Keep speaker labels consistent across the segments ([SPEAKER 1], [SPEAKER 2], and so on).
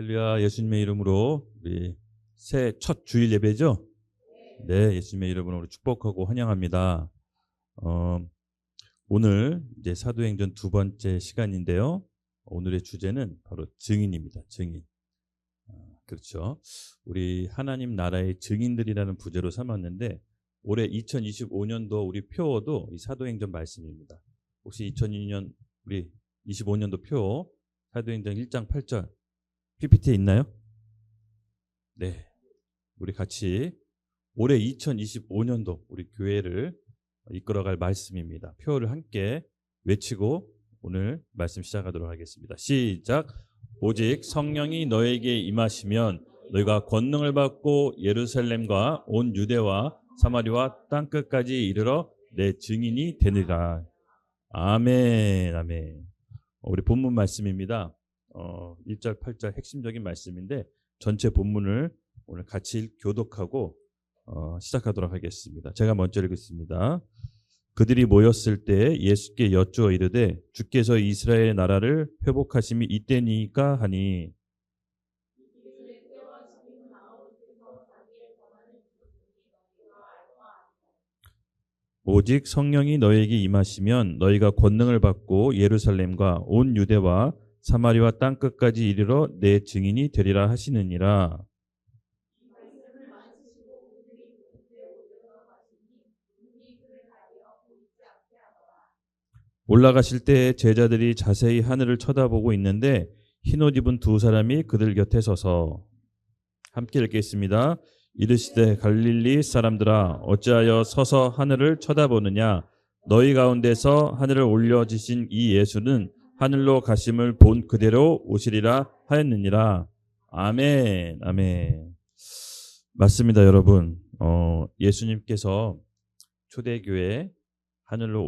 [SPEAKER 1] 할렐루야. 예수님의 이름으로 우리 새 첫 주일 예배죠? 네, 예수님의 이름으로 축복하고 환영합니다. 오늘 이제 사도행전 두 번째 시간인데요. 오늘의 주제는 바로 증인입니다. 증인. 그렇죠. 우리 하나님 나라의 증인들이라는 부제로 삼았는데 올해 2025년도 우리 표어도 이 사도행전 말씀입니다. 혹시 2002년 우리 25년도 표 사도행전 1장 8절 PPT에 있나요? 네. 우리 같이 올해 2025년도 우리 교회를 이끌어갈 말씀입니다. 표를 함께 외치고 오늘 말씀 시작하도록 하겠습니다. 시작. 오직 성령이 너에게 임하시면 너희가 권능을 받고 예루살렘과 온 유대와 사마리아 땅끝까지 이르러 내 증인이 되리라. 아멘. 아멘. 우리 본문 말씀입니다. 1절 8절 핵심적인 말씀인데 전체 본문을 오늘 같이 교독하고 시작하도록 하겠습니다. 제가 먼저 읽겠습니다. 그들이 모였을 때 예수께 여쭈어 이르되 주께서 이스라엘 나라를 회복하심이 이때니까 하니 오직 성령이 너에게 임하시면 너희가 권능을 받고 예루살렘과 온 유대와 사마리아 땅끝까지 이르러 내 증인이 되리라 하시느니라. 올라가실 때 제자들이 자세히 하늘을 쳐다보고 있는데 흰옷 입은 두 사람이 그들 곁에 서서 함께 읽겠습니다. 이르시되 갈릴리 사람들아 어찌하여 서서 하늘을 쳐다보느냐 너희 가운데서 하늘을 올려지신 이 예수는 하늘로 가심을 본 그대로 오시리라 하였느니라. 아멘. 아멘. 맞습니다, 여러분. 예수님께서 초대교회 하늘로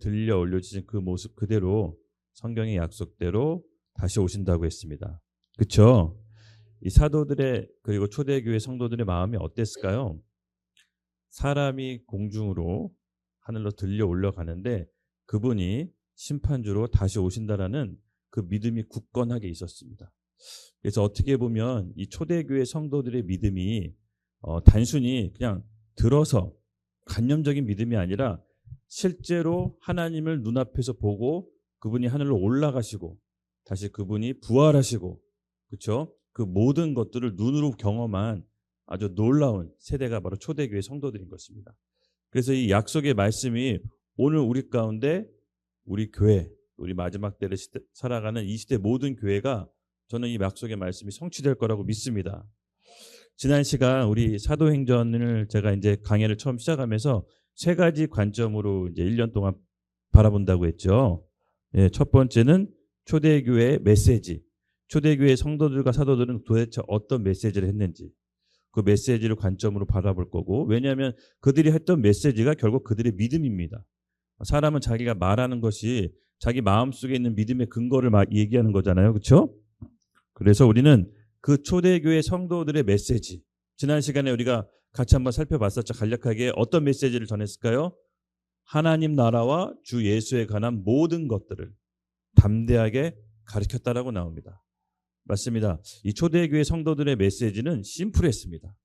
[SPEAKER 1] 들려 올려지신 그 모습 그대로 성경의 약속대로 다시 오신다고 했습니다. 그렇죠? 이 사도들의 그리고 초대교회 성도들의 마음이 어땠을까요? 사람이 공중으로 하늘로 들려 올라가는데 그분이 심판주로 다시 오신다라는 그 믿음이 굳건하게 있었습니다. 그래서 어떻게 보면 이 초대교회 성도들의 믿음이 단순히 그냥 들어서 관념적인 믿음이 아니라 실제로 하나님을 눈앞에서 보고 그분이 하늘로 올라가시고 다시 그분이 부활하시고 그렇죠? 그 모든 것들을 눈으로 경험한 아주 놀라운 세대가 바로 초대교회 성도들인 것입니다. 그래서 이 약속의 말씀이 오늘 우리 가운데 우리 교회, 우리 마지막 때를 살아가는 이 시대 모든 교회가 저는 이 약속의 말씀이 성취될 거라고 믿습니다. 지난 시간 우리 사도행전을 제가 이제 강의를 처음 시작하면서 세 가지 관점으로 이제 1년 동안 바라본다고 했죠. 예, 첫 번째는 초대교회의 메시지. 초대교회 성도들과 사도들은 도대체 어떤 메시지를 했는지 그 메시지를 관점으로 바라볼 거고 왜냐하면 그들이 했던 메시지가 결국 그들의 믿음입니다. 사람은 자기가 말하는 것이 자기 마음속에 있는 믿음의 근거를 막 얘기하는 거잖아요. 그렇죠? 그래서 우리는 그 초대교회 성도들의 메시지 지난 시간에 우리가 같이 한번 살펴봤었죠. 간략하게 어떤 메시지를 전했을까요? 하나님 나라와 주 예수에 관한 모든 것들을 담대하게 가르쳤다라고 나옵니다. 맞습니다. 이 초대교회 성도들의 메시지는 심플했습니다.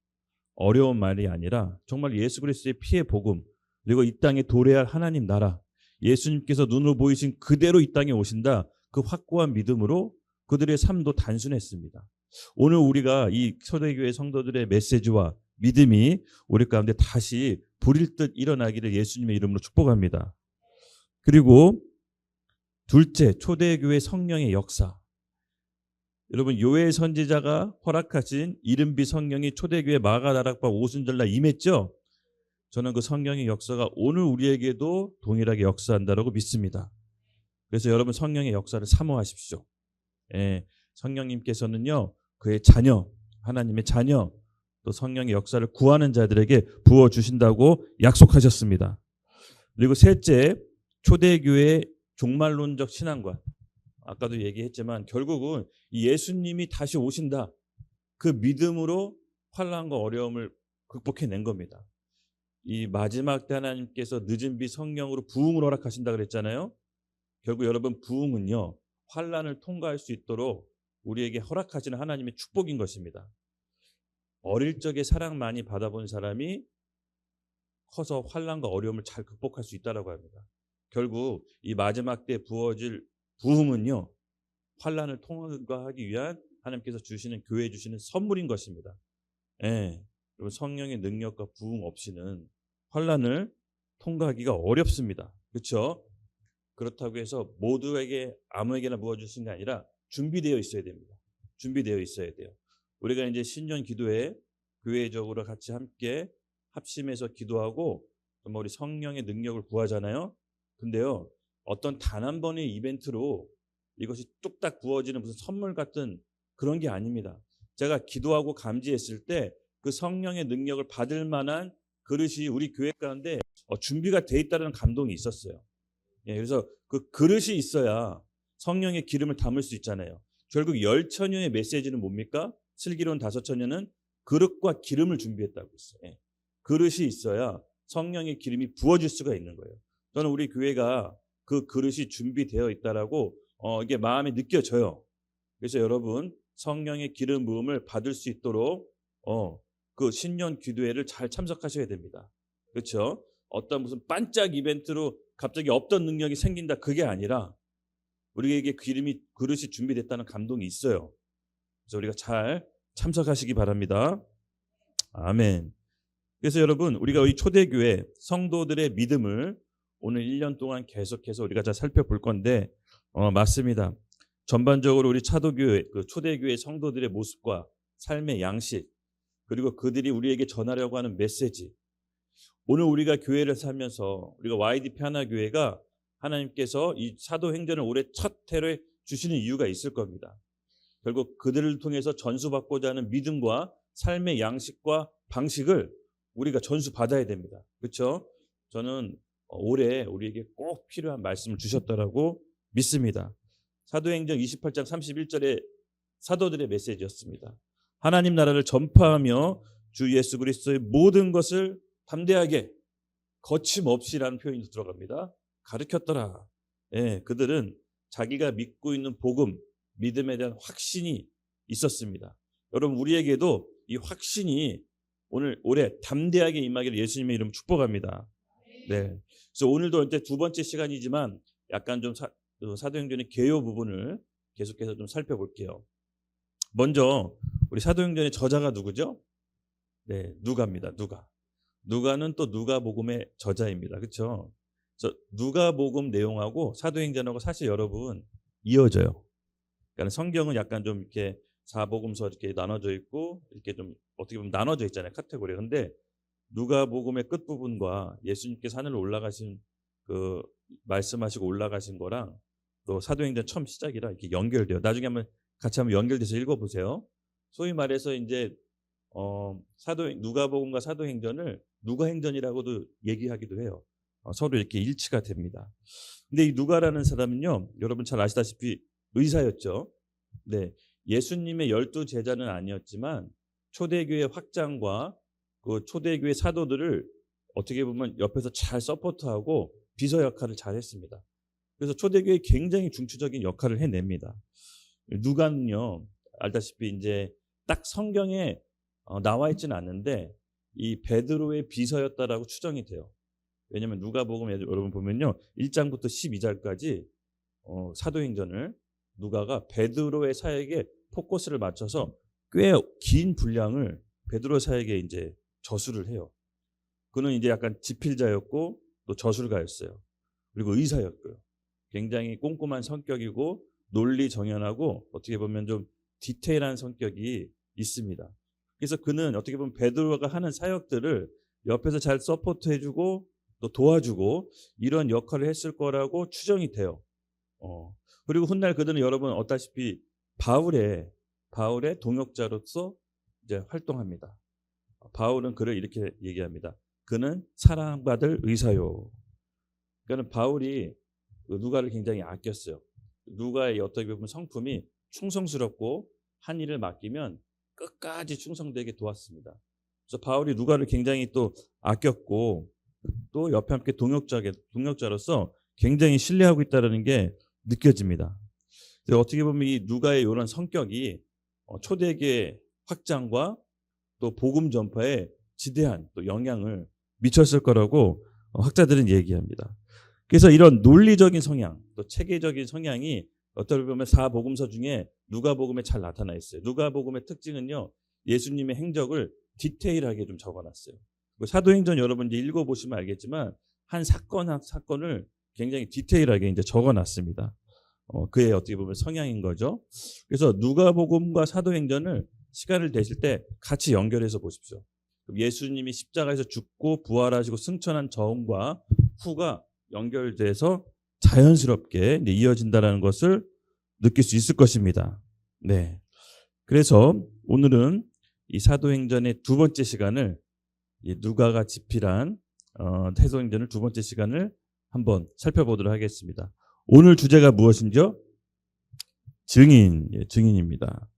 [SPEAKER 1] 어려운 말이 아니라 정말 예수 그리스도의 피의 복음 그리고 이 땅에 도래할 하나님 나라 예수님께서 눈으로 보이신 그대로 이 땅에 오신다 그 확고한 믿음으로 그들의 삶도 단순했습니다. 오늘 우리가 이 초대교회 성도들의 메시지와 믿음이 우리 가운데 다시 불일 듯 일어나기를 예수님의 이름으로 축복합니다. 그리고 둘째, 초대교회 성령의 역사. 여러분 요엘 선지자가 허락하신 이른비 성령이 초대교회 마가다락방 오순절날 임했죠. 저는 그 성령의 역사가 오늘 우리에게도 동일하게 역사한다고 믿습니다. 그래서 여러분 성령의 역사를 사모하십시오. 예, 성령님께서는요 그의 자녀 하나님의 자녀 또 성령의 역사를 구하는 자들에게 부어주신다고 약속하셨습니다. 그리고 셋째 초대교회의 종말론적 신앙관 아까도 얘기했지만 결국은 예수님이 다시 오신다. 그 믿음으로 환난과 어려움을 극복해낸 겁니다. 이 마지막 때 하나님께서 늦은 비 성령으로 부흥을 허락하신다 그랬잖아요. 결국 여러분 부흥은요. 환난을 통과할 수 있도록 우리에게 허락하시는 하나님의 축복인 것입니다. 어릴 적에 사랑 많이 받아본 사람이 커서 환난과 어려움을 잘 극복할 수 있다라고 합니다. 결국 이 마지막 때 부어질 부흥은요, 환난을 통과하기 위한 하나님께서 주시는, 교회에 주시는 선물인 것입니다. 예, 여러분, 성령의 능력과 부흥 없이는 환난을 통과하기가 어렵습니다. 그렇죠? 그렇다고 해서 모두에게 아무에게나 부어주신 게 아니라 준비되어 있어야 됩니다. 준비되어 있어야 돼요. 우리가 이제 신년 기도회 교회적으로 같이 함께 합심해서 기도하고 정말 우리 성령의 능력을 구하잖아요. 근데요, 어떤 단 한 번의 이벤트로 이것이 뚝딱 부어지는 무슨 선물 같은 그런 게 아닙니다. 제가 기도하고 감지했을 때 그 성령의 능력을 받을 만한 그릇이 우리 교회 가운데 준비가 돼 있다는 감동이 있었어요. 예, 그래서 그 그릇이 있어야 성령의 기름을 담을 수 있잖아요. 결국 열처녀의 메시지는 뭡니까? 슬기로운 다섯처녀는 그릇과 기름을 준비했다고 했어요. 예, 그릇이 있어야 성령의 기름이 부어질 수가 있는 거예요. 저는 우리 교회가 그 그릇이 준비되어 있다라고 이게 마음에 느껴져요. 그래서 여러분, 성령의 기름 부음을 받을 수 있도록 그 신년 기도회를 잘 참석하셔야 됩니다. 그렇죠? 어떤 무슨 반짝 이벤트로 갑자기 없던 능력이 생긴다, 그게 아니라 우리에게 그릇이 준비됐다는 감동이 있어요. 그래서 우리가 잘 참석하시기 바랍니다. 아멘. 그래서 여러분, 우리가 이 초대교회 성도들의 믿음을 오늘 1년 동안 계속해서 우리가 잘 살펴볼 건데, 맞습니다. 전반적으로 우리 차도교회, 그 초대교회 성도들의 모습과 삶의 양식, 그리고 그들이 우리에게 전하려고 하는 메시지, 오늘 우리가 교회를 살면서 우리가 YDP 하나교회가 하나님께서 이 사도행전을 올해 첫 해로 주시는 이유가 있을 겁니다. 결국 그들을 통해서 전수받고자 하는 믿음과 삶의 양식과 방식을 우리가 전수받아야 됩니다. 그렇죠? 저는 올해 우리에게 꼭 필요한 말씀을 주셨다라고 믿습니다. 사도행전 28장 31절에 사도들의 메시지였습니다. 하나님 나라를 전파하며 주 예수 그리스도의 모든 것을 담대하게 거침없이라는 표현이 들어갑니다. 가르쳤더라. 예, 그들은 자기가 믿고 있는 복음, 믿음에 대한 확신이 있었습니다. 여러분, 우리에게도 이 확신이 올해 담대하게 임하기를 예수님의 이름으로 축복합니다. 네. 그래서 오늘도 이제 두 번째 시간이지만 약간 좀 사도행전의 개요 부분을 계속해서 좀 살펴볼게요. 먼저 우리 사도행전의 저자가 누구죠? 네, 누가입니다. 누가는 또 누가복음의 저자입니다. 그렇죠? 그래서 누가복음 내용하고 사도행전하고 사실 여러분 이어져요. 그러니까 성경은 약간 좀 이렇게 사복음서 이렇게 나눠져 있고 이렇게 좀 어떻게 보면 나눠져 있잖아요, 카테고리. 근데 누가복음의 끝 부분과 예수님께서 하늘로 올라가신 그 말씀하시고 올라가신 거랑 또 사도행전 처음 시작이라 이렇게 연결돼요. 나중에 같이 한번 연결돼서 읽어보세요. 소위 말해서 이제 누가복음과 사도행전을 누가행전이라고도 얘기하기도 해요. 서로 이렇게 일치가 됩니다. 근데 이 누가라는 사람은요, 여러분 잘 아시다시피 의사였죠. 네, 예수님의 12제자는 아니었지만 초대교회 확장과 그 초대교회 사도들을 어떻게 보면 옆에서 잘 서포트하고 비서 역할을 잘 했습니다. 그래서 초대교회에 굉장히 중추적인 역할을 해냅니다. 누가는요, 알다시피 이제 딱 성경에 나와 있지는 않는데 이 베드로의 비서였다라고 추정이 돼요. 왜냐하면 누가복음 여러분 보면요, 1장부터 12장까지 사도행전을 누가가 베드로의 사역에 포커스를 맞춰서 꽤 긴 분량을 베드로 사역에 이제 저술을 해요. 그는 이제 약간 지필자였고 또 저술가였어요. 그리고 의사였고요. 굉장히 꼼꼼한 성격이고 논리 정연하고 어떻게 보면 좀 디테일한 성격이 있습니다. 그래서 그는 어떻게 보면 베드로가 하는 사역들을 옆에서 잘 서포트해주고 또 도와주고 이런 역할을 했을 거라고 추정이 돼요. 그리고 훗날 그들은 여러분 알다시피 바울의 동역자로서 이제 활동합니다. 바울은 그를 이렇게 얘기합니다. 그는 사랑받을 의사요. 그러니까 바울이 누가를 굉장히 아꼈어요. 누가의 어떻게 보면 성품이 충성스럽고 한 일을 맡기면 끝까지 충성되게 도왔습니다. 그래서 바울이 누가를 굉장히 또 아꼈고 또 옆에 함께 동역자로서 굉장히 신뢰하고 있다는 게 느껴집니다. 어떻게 보면 이 누가의 이런 성격이 초대교회 확장과 또 복음 전파에 지대한 또 영향을 미쳤을 거라고 학자들은 얘기합니다. 그래서 이런 논리적인 성향, 또 체계적인 성향이 어떻게 보면 사복음서 중에 누가복음에 잘 나타나 있어요. 누가복음의 특징은요, 예수님의 행적을 디테일하게 좀 적어놨어요. 사도행전 여러분 이제 읽어보시면 알겠지만 한 사건을 굉장히 디테일하게 이제 적어놨습니다. 그의 어떻게 보면 성향인 거죠. 그래서 누가복음과 사도행전을 시간을 되실 때 같이 연결해서 보십시오. 예수님이 십자가에서 죽고 부활하시고 승천한 전과 후가 연결돼서 자연스럽게 이어진다는 것을 느낄 수 있을 것입니다. 네. 그래서 오늘은 이 사도행전의 두 번째 시간을 누가가 집필한 사도행전을 두 번째 시간을 한번 살펴보도록 하겠습니다. 오늘 주제가 무엇인지요? 증인입니다.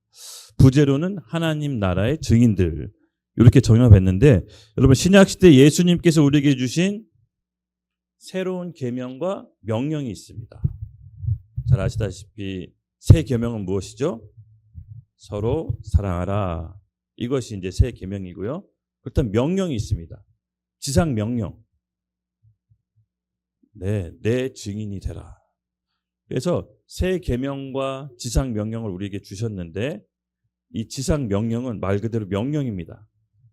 [SPEAKER 1] 부제로는 하나님 나라의 증인들 이렇게 정의했는데 여러분 신약시대 예수님께서 우리에게 주신 새로운 계명과 명령이 있습니다. 잘 아시다시피 새 계명은 무엇이죠? 서로 사랑하라. 이것이 이제 새 계명이고요. 그렇다면 명령이 있습니다. 지상 명령. 네, 내 증인이 되라. 그래서 새 계명과 지상 명령을 우리에게 주셨는데 이 지상 명령은 말 그대로 명령입니다.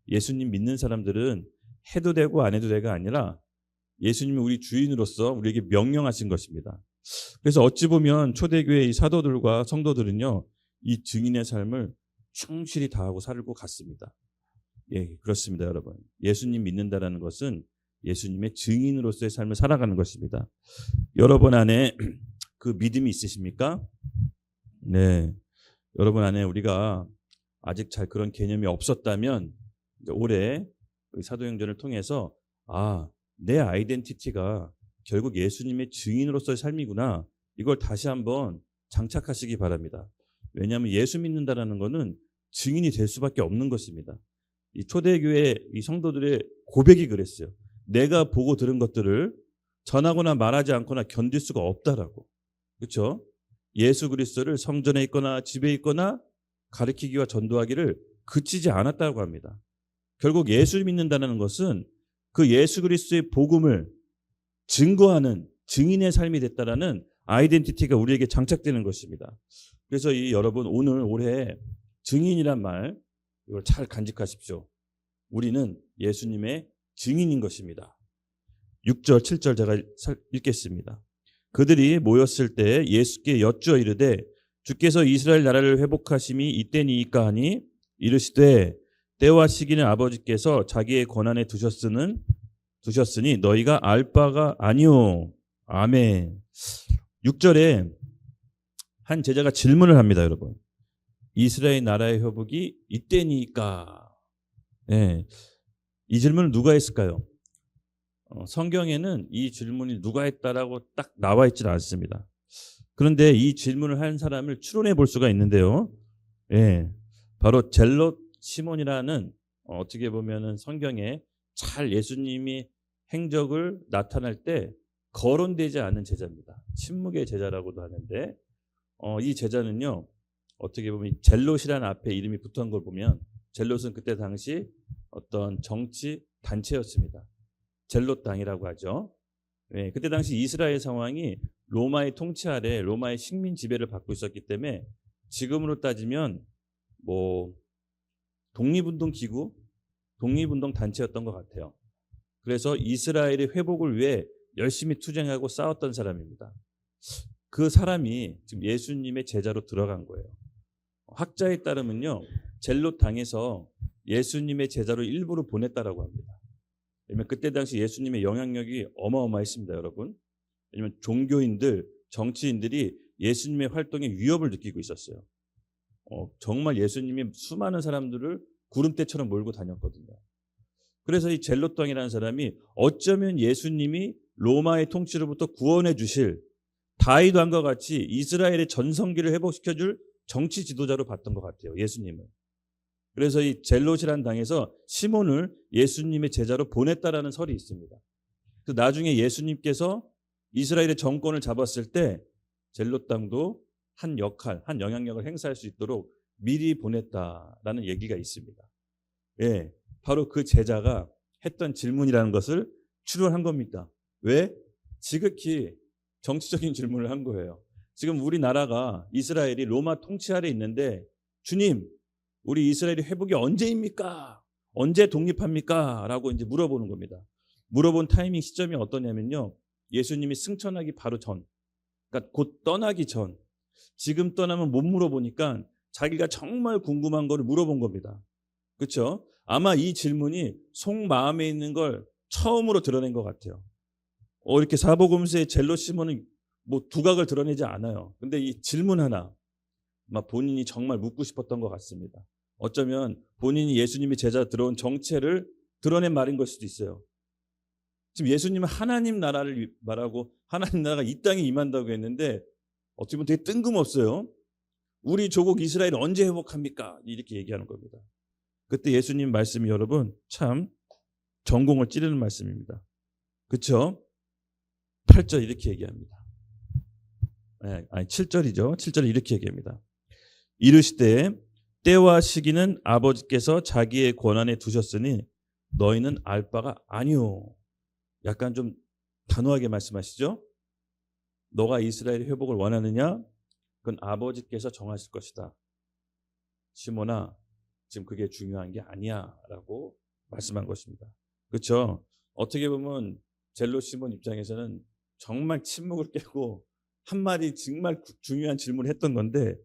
[SPEAKER 1] 예수님 믿는 사람들은 해도 되고 안 해도 되가 아니라 예수님이 우리 주인으로서 우리에게 명령하신 것입니다. 그래서 어찌 보면 초대교회의 사도들과 성도들은요, 이 증인의 삶을 충실히 다하고 살고 갔습니다. 예, 그렇습니다, 여러분. 예수님 믿는다라는 것은 예수님의 증인으로서의 삶을 살아가는 것입니다. 여러분 안에 그 믿음이 있으십니까? 네. 여러분 안에 우리가 아직 잘 그런 개념이 없었다면 올해 사도행전을 통해서 내 아이덴티티가 결국 예수님의 증인으로서의 삶이구나. 이걸 다시 한번 장착하시기 바랍니다. 왜냐하면 예수 믿는다라는 것은 증인이 될 수밖에 없는 것입니다. 이 초대교회 이 성도들의 고백이 그랬어요. 내가 보고 들은 것들을 전하거나 말하지 않거나 견딜 수가 없다라고. 그렇죠? 예수 그리스도를 성전에 있거나 집에 있거나 가르치기와 전도하기를 그치지 않았다고 합니다. 결국 예수 믿는다는 것은 그 예수 그리스도의 복음을 증거하는 증인의 삶이 됐다라는 아이덴티티가 우리에게 장착되는 것입니다. 그래서 여러분 오늘 올해 증인이란 말 이걸 잘 간직하십시오. 우리는 예수님의 증인인 것입니다. 6절 7절 제가 읽겠습니다. 그들이 모였을 때 예수께 여쭈어 이르되 주께서 이스라엘 나라를 회복하심이 이때니이까 하니 이르시되 때와 시기는 아버지께서 자기의 권한에 두셨으니 너희가 알 바가 아니오. 아멘. 6절에 한 제자가 질문을 합니다, 여러분. 이스라엘 나라의 회복이 이때니까. 네. 이 질문을 누가 했을까요? 성경에는 이 질문이 누가 했다라고 딱 나와 있지는 않습니다. 그런데 이 질문을 한 사람을 추론해 볼 수가 있는데요. 예, 바로 젤롯 시몬이라는 어떻게 보면은 성경에 잘 예수님이 행적을 나타날 때 거론되지 않은 제자입니다. 침묵의 제자라고도 하는데 이 제자는요. 어떻게 보면 젤롯이라는 앞에 이름이 붙은 걸 보면 젤롯은 그때 당시 어떤 정치 단체였습니다. 젤롯당이라고 하죠. 네, 그때 당시 이스라엘 상황이 로마의 통치 아래 로마의 식민 지배를 받고 있었기 때문에 지금으로 따지면 뭐 독립운동 기구, 독립운동 단체였던 것 같아요. 그래서 이스라엘의 회복을 위해 열심히 투쟁하고 싸웠던 사람입니다. 그 사람이 지금 예수님의 제자로 들어간 거예요. 학자에 따르면요, 젤롯 당에서 예수님의 제자로 일부를 보냈다라고 합니다. 왜냐면 그때 당시 예수님의 영향력이 어마어마했습니다, 여러분. 왜냐면 종교인들, 정치인들이 예수님의 활동에 위협을 느끼고 있었어요. 정말 예수님이 수많은 사람들을 구름대처럼 몰고 다녔거든요. 그래서 이 젤롯당이라는 사람이 어쩌면 예수님이 로마의 통치로부터 구원해 주실 다윗 왕과 같이 이스라엘의 전성기를 회복시켜 줄 정치 지도자로 봤던 것 같아요, 예수님을. 그래서 이 젤롯이라는 당에서 시몬을 예수님의 제자로 보냈다라는 설이 있습니다. 나중에 예수님께서 이스라엘의 정권을 잡았을 때 젤롯 당도 한 역할, 한 영향력을 행사할 수 있도록 미리 보냈다라는 얘기가 있습니다. 예, 바로 그 제자가 했던 질문이라는 것을 추론한 겁니다. 왜? 지극히 정치적인 질문을 한 거예요. 지금 우리나라가 이스라엘이 로마 통치 아래 있는데 주님, 우리 이스라엘이 회복이 언제입니까? 언제 독립합니까? 라고 이제 물어보는 겁니다. 물어본 타이밍 시점이 어떠냐면요. 예수님이 승천하기 바로 전, 그러니까 곧 떠나기 전, 지금 떠나면 못 물어보니까 자기가 정말 궁금한 거를 물어본 겁니다. 그렇죠? 아마 이 질문이 속마음에 있는 걸 처음으로 드러낸 것 같아요. 이렇게 사복음서의 젤로 시몬은 뭐 두각을 드러내지 않아요. 근데 이 질문 하나, 아마 본인이 정말 묻고 싶었던 것 같습니다. 어쩌면 본인이 예수님이 제자 들어온 정체를 드러낸 말인 걸 수도 있어요. 지금 예수님은 하나님 나라를 말하고 하나님 나라가 이 땅에 임한다고 했는데 어떻게 보면 되게 뜬금없어요. 우리 조국 이스라엘 언제 회복합니까? 이렇게 얘기하는 겁니다. 그때 예수님 말씀이 여러분 참 전공을 찌르는 말씀입니다. 그렇죠? 8절 이렇게 얘기합니다. 아니 7절이죠. 7절에 이렇게 얘기합니다. 이르시되 때와 시기는 아버지께서 자기의 권한에 두셨으니 너희는 알 바가 아니오. 약간 좀 단호하게 말씀하시죠. 너가 이스라엘 회복을 원하느냐? 그건 아버지께서 정하실 것이다. 시몬아, 지금 그게 중요한 게 아니야 라고 말씀한 것입니다. 그렇죠? 어떻게 보면 젤로 시몬 입장에서는 정말 침묵을 깨고 한마디 정말 중요한 질문을 했던 건데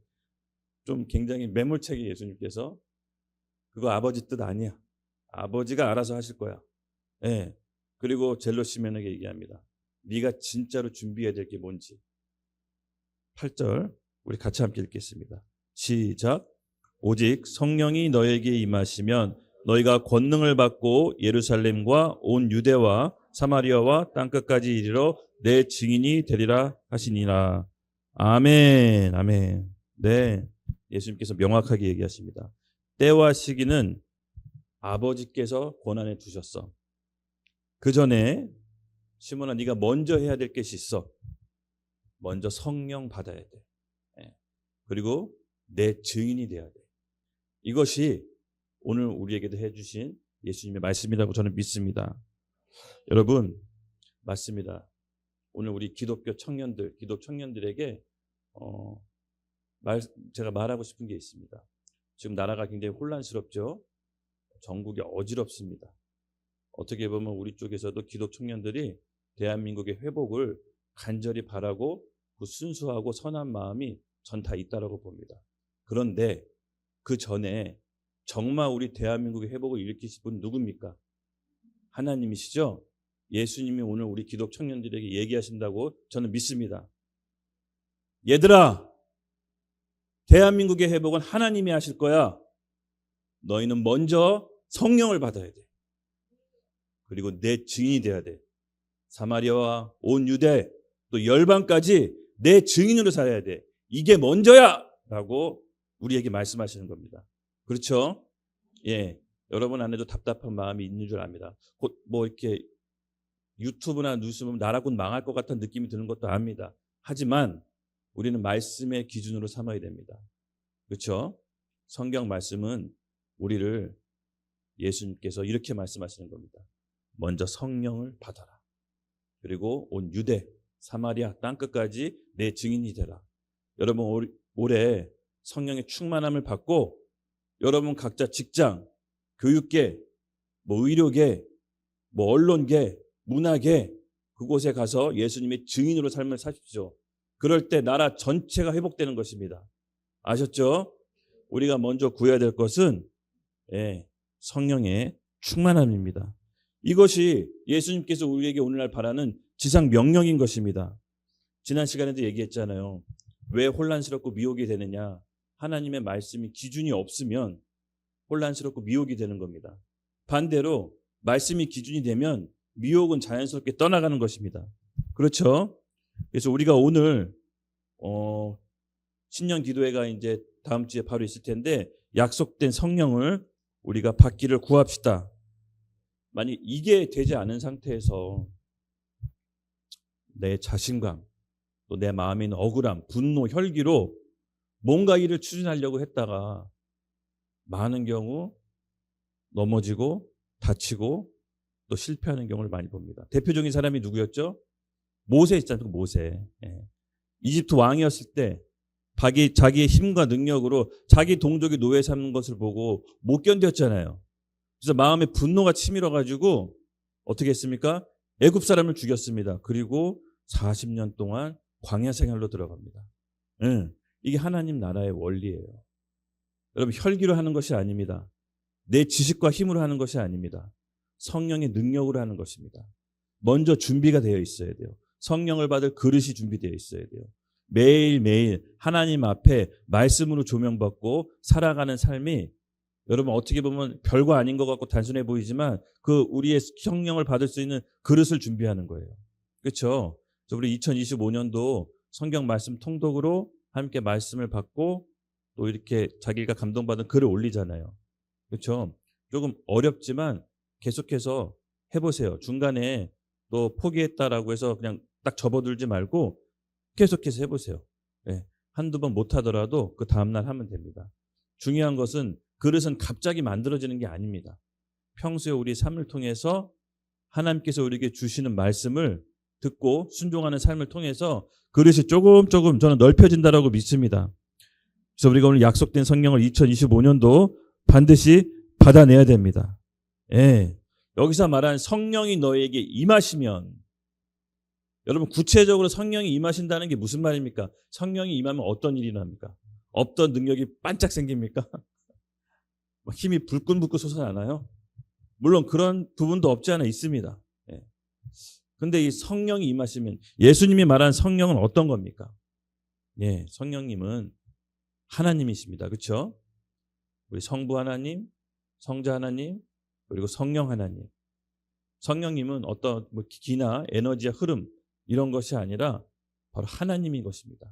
[SPEAKER 1] 좀 굉장히 매몰차게 예수님께서 그거 아버지 뜻 아니야. 아버지가 알아서 하실 거야. 예. 그리고 젤로 시몬에게 얘기합니다. 네가 진짜로 준비해야 될 게 뭔지. 8절 우리 같이 함께 읽겠습니다. 시작. 오직 성령이 너에게 임하시면 너희가 권능을 받고 예루살렘과 온 유대와 사마리아와 땅끝까지 이르러 내 증인이 되리라 하시니라. 아멘. 아멘. 네, 예수님께서 명확하게 얘기하십니다. 때와 시기는 아버지께서 권한에 두셨어. 그 전에 시몬아 네가 먼저 해야 될 것이 있어. 먼저 성령 받아야 돼. 그리고 내 증인이 돼야 돼. 이것이 오늘 우리에게도 해주신 예수님의 말씀이라고 저는 믿습니다. 여러분 맞습니다. 오늘 우리 기독교 청년들, 기독 청년들에게 제가 말하고 싶은 게 있습니다. 지금 나라가 굉장히 혼란스럽죠. 전국이 어지럽습니다. 어떻게 보면 우리 쪽에서도 기독 청년들이 대한민국의 회복을 간절히 바라고 그 순수하고 선한 마음이 전 다 있다라고 봅니다. 그런데 그 전에 정말 우리 대한민국의 회복을 일으키실 분 누굽니까? 하나님이시죠? 예수님이 오늘 우리 기독 청년들에게 얘기하신다고 저는 믿습니다. 얘들아, 대한민국의 회복은 하나님이 하실 거야. 너희는 먼저 성령을 받아야 돼. 그리고 내 증인이 돼야 돼. 사마리아와 온 유대 또 열방까지 내 증인으로 살아야 돼. 이게 먼저야! 라고 우리에게 말씀하시는 겁니다. 그렇죠? 예, 여러분 안에도 답답한 마음이 있는 줄 압니다. 곧 뭐 이렇게 유튜브나 뉴스 보면 나라 곧 망할 것 같은 느낌이 드는 것도 압니다. 하지만 우리는 말씀의 기준으로 삼아야 됩니다. 그렇죠? 성경 말씀은 우리를 예수님께서 이렇게 말씀하시는 겁니다. 먼저 성령을 받아라. 그리고 온 유대, 사마리아 땅끝까지 내 증인이 되라. 여러분 올해 성령의 충만함을 받고 여러분 각자 직장, 교육계, 뭐 의료계, 뭐 언론계, 문화계 그곳에 가서 예수님의 증인으로 삶을 사십시오. 그럴 때 나라 전체가 회복되는 것입니다. 아셨죠? 우리가 먼저 구해야 될 것은 성령의 충만함입니다. 이것이 예수님께서 우리에게 오늘날 바라는 지상 명령인 것입니다. 지난 시간에도 얘기했잖아요. 왜 혼란스럽고 미혹이 되느냐? 하나님의 말씀이 기준이 없으면 혼란스럽고 미혹이 되는 겁니다. 반대로 말씀이 기준이 되면 미혹은 자연스럽게 떠나가는 것입니다. 그렇죠? 그래서 우리가 오늘 신년 기도회가 이제 다음 주에 바로 있을 텐데 약속된 성령을 우리가 받기를 구합시다. 만약 이게 되지 않은 상태에서 내 자신감, 또 내 마음에 있는 억울함, 분노, 혈기로 뭔가 일을 추진하려고 했다가 많은 경우 넘어지고 다치고 또 실패하는 경우를 많이 봅니다. 대표적인 사람이 누구였죠? 모세 있잖아요. 모세. 이집트 왕이었을 때 자기의 힘과 능력으로 자기 동족이 노예 삼는 것을 보고 못 견뎠잖아요. 그래서 마음에 분노가 치밀어 가지고 어떻게 했습니까? 애굽 사람을 죽였습니다. 그리고 40년 동안 광야 생활로 들어갑니다. 이게 하나님 나라의 원리예요. 여러분, 혈기로 하는 것이 아닙니다. 내 지식과 힘으로 하는 것이 아닙니다. 성령의 능력으로 하는 것입니다. 먼저 준비가 되어 있어야 돼요. 성령을 받을 그릇이 준비되어 있어야 돼요. 매일매일 하나님 앞에 말씀으로 조명받고 살아가는 삶이 여러분 어떻게 보면 별거 아닌 것 같고 단순해 보이지만 그 우리의 성령을 받을 수 있는 그릇을 준비하는 거예요. 그렇죠? 우리 2025년도 성경 말씀 통독으로 함께 말씀을 받고 또 이렇게 자기가 감동받은 글을 올리잖아요. 그렇죠? 조금 어렵지만 계속해서 해보세요. 중간에 또 포기했다라고 해서 그냥 딱 접어들지 말고 계속해서 해보세요. 한두 번 못하더라도 그 다음날 하면 됩니다. 중요한 것은 그릇은 갑자기 만들어지는 게 아닙니다. 평소에 우리 삶을 통해서 하나님께서 우리에게 주시는 말씀을 듣고 순종하는 삶을 통해서 그릇이 조금 저는 넓혀진다라고 믿습니다. 그래서 우리가 오늘 약속된 성령을 2025년도 반드시 받아내야 됩니다. 여기서 말하는 성령이 너에게 임하시면, 여러분 구체적으로 성령이 임하신다는 게 무슨 말입니까? 성령이 임하면 어떤 일이 납니까? 없던 능력이 반짝 생깁니까? 힘이 불끈불끈 솟아나나요? 물론 그런 부분도 없지 않아 있습니다. 근데 이 성령이 임하시면, 예수님이 말한 성령은 어떤 겁니까? 성령님은 하나님이십니다. 그렇죠? 우리 성부 하나님, 성자 하나님, 그리고 성령 하나님. 성령님은 어떤 기나 에너지의 흐름 이런 것이 아니라 바로 하나님인 것입니다.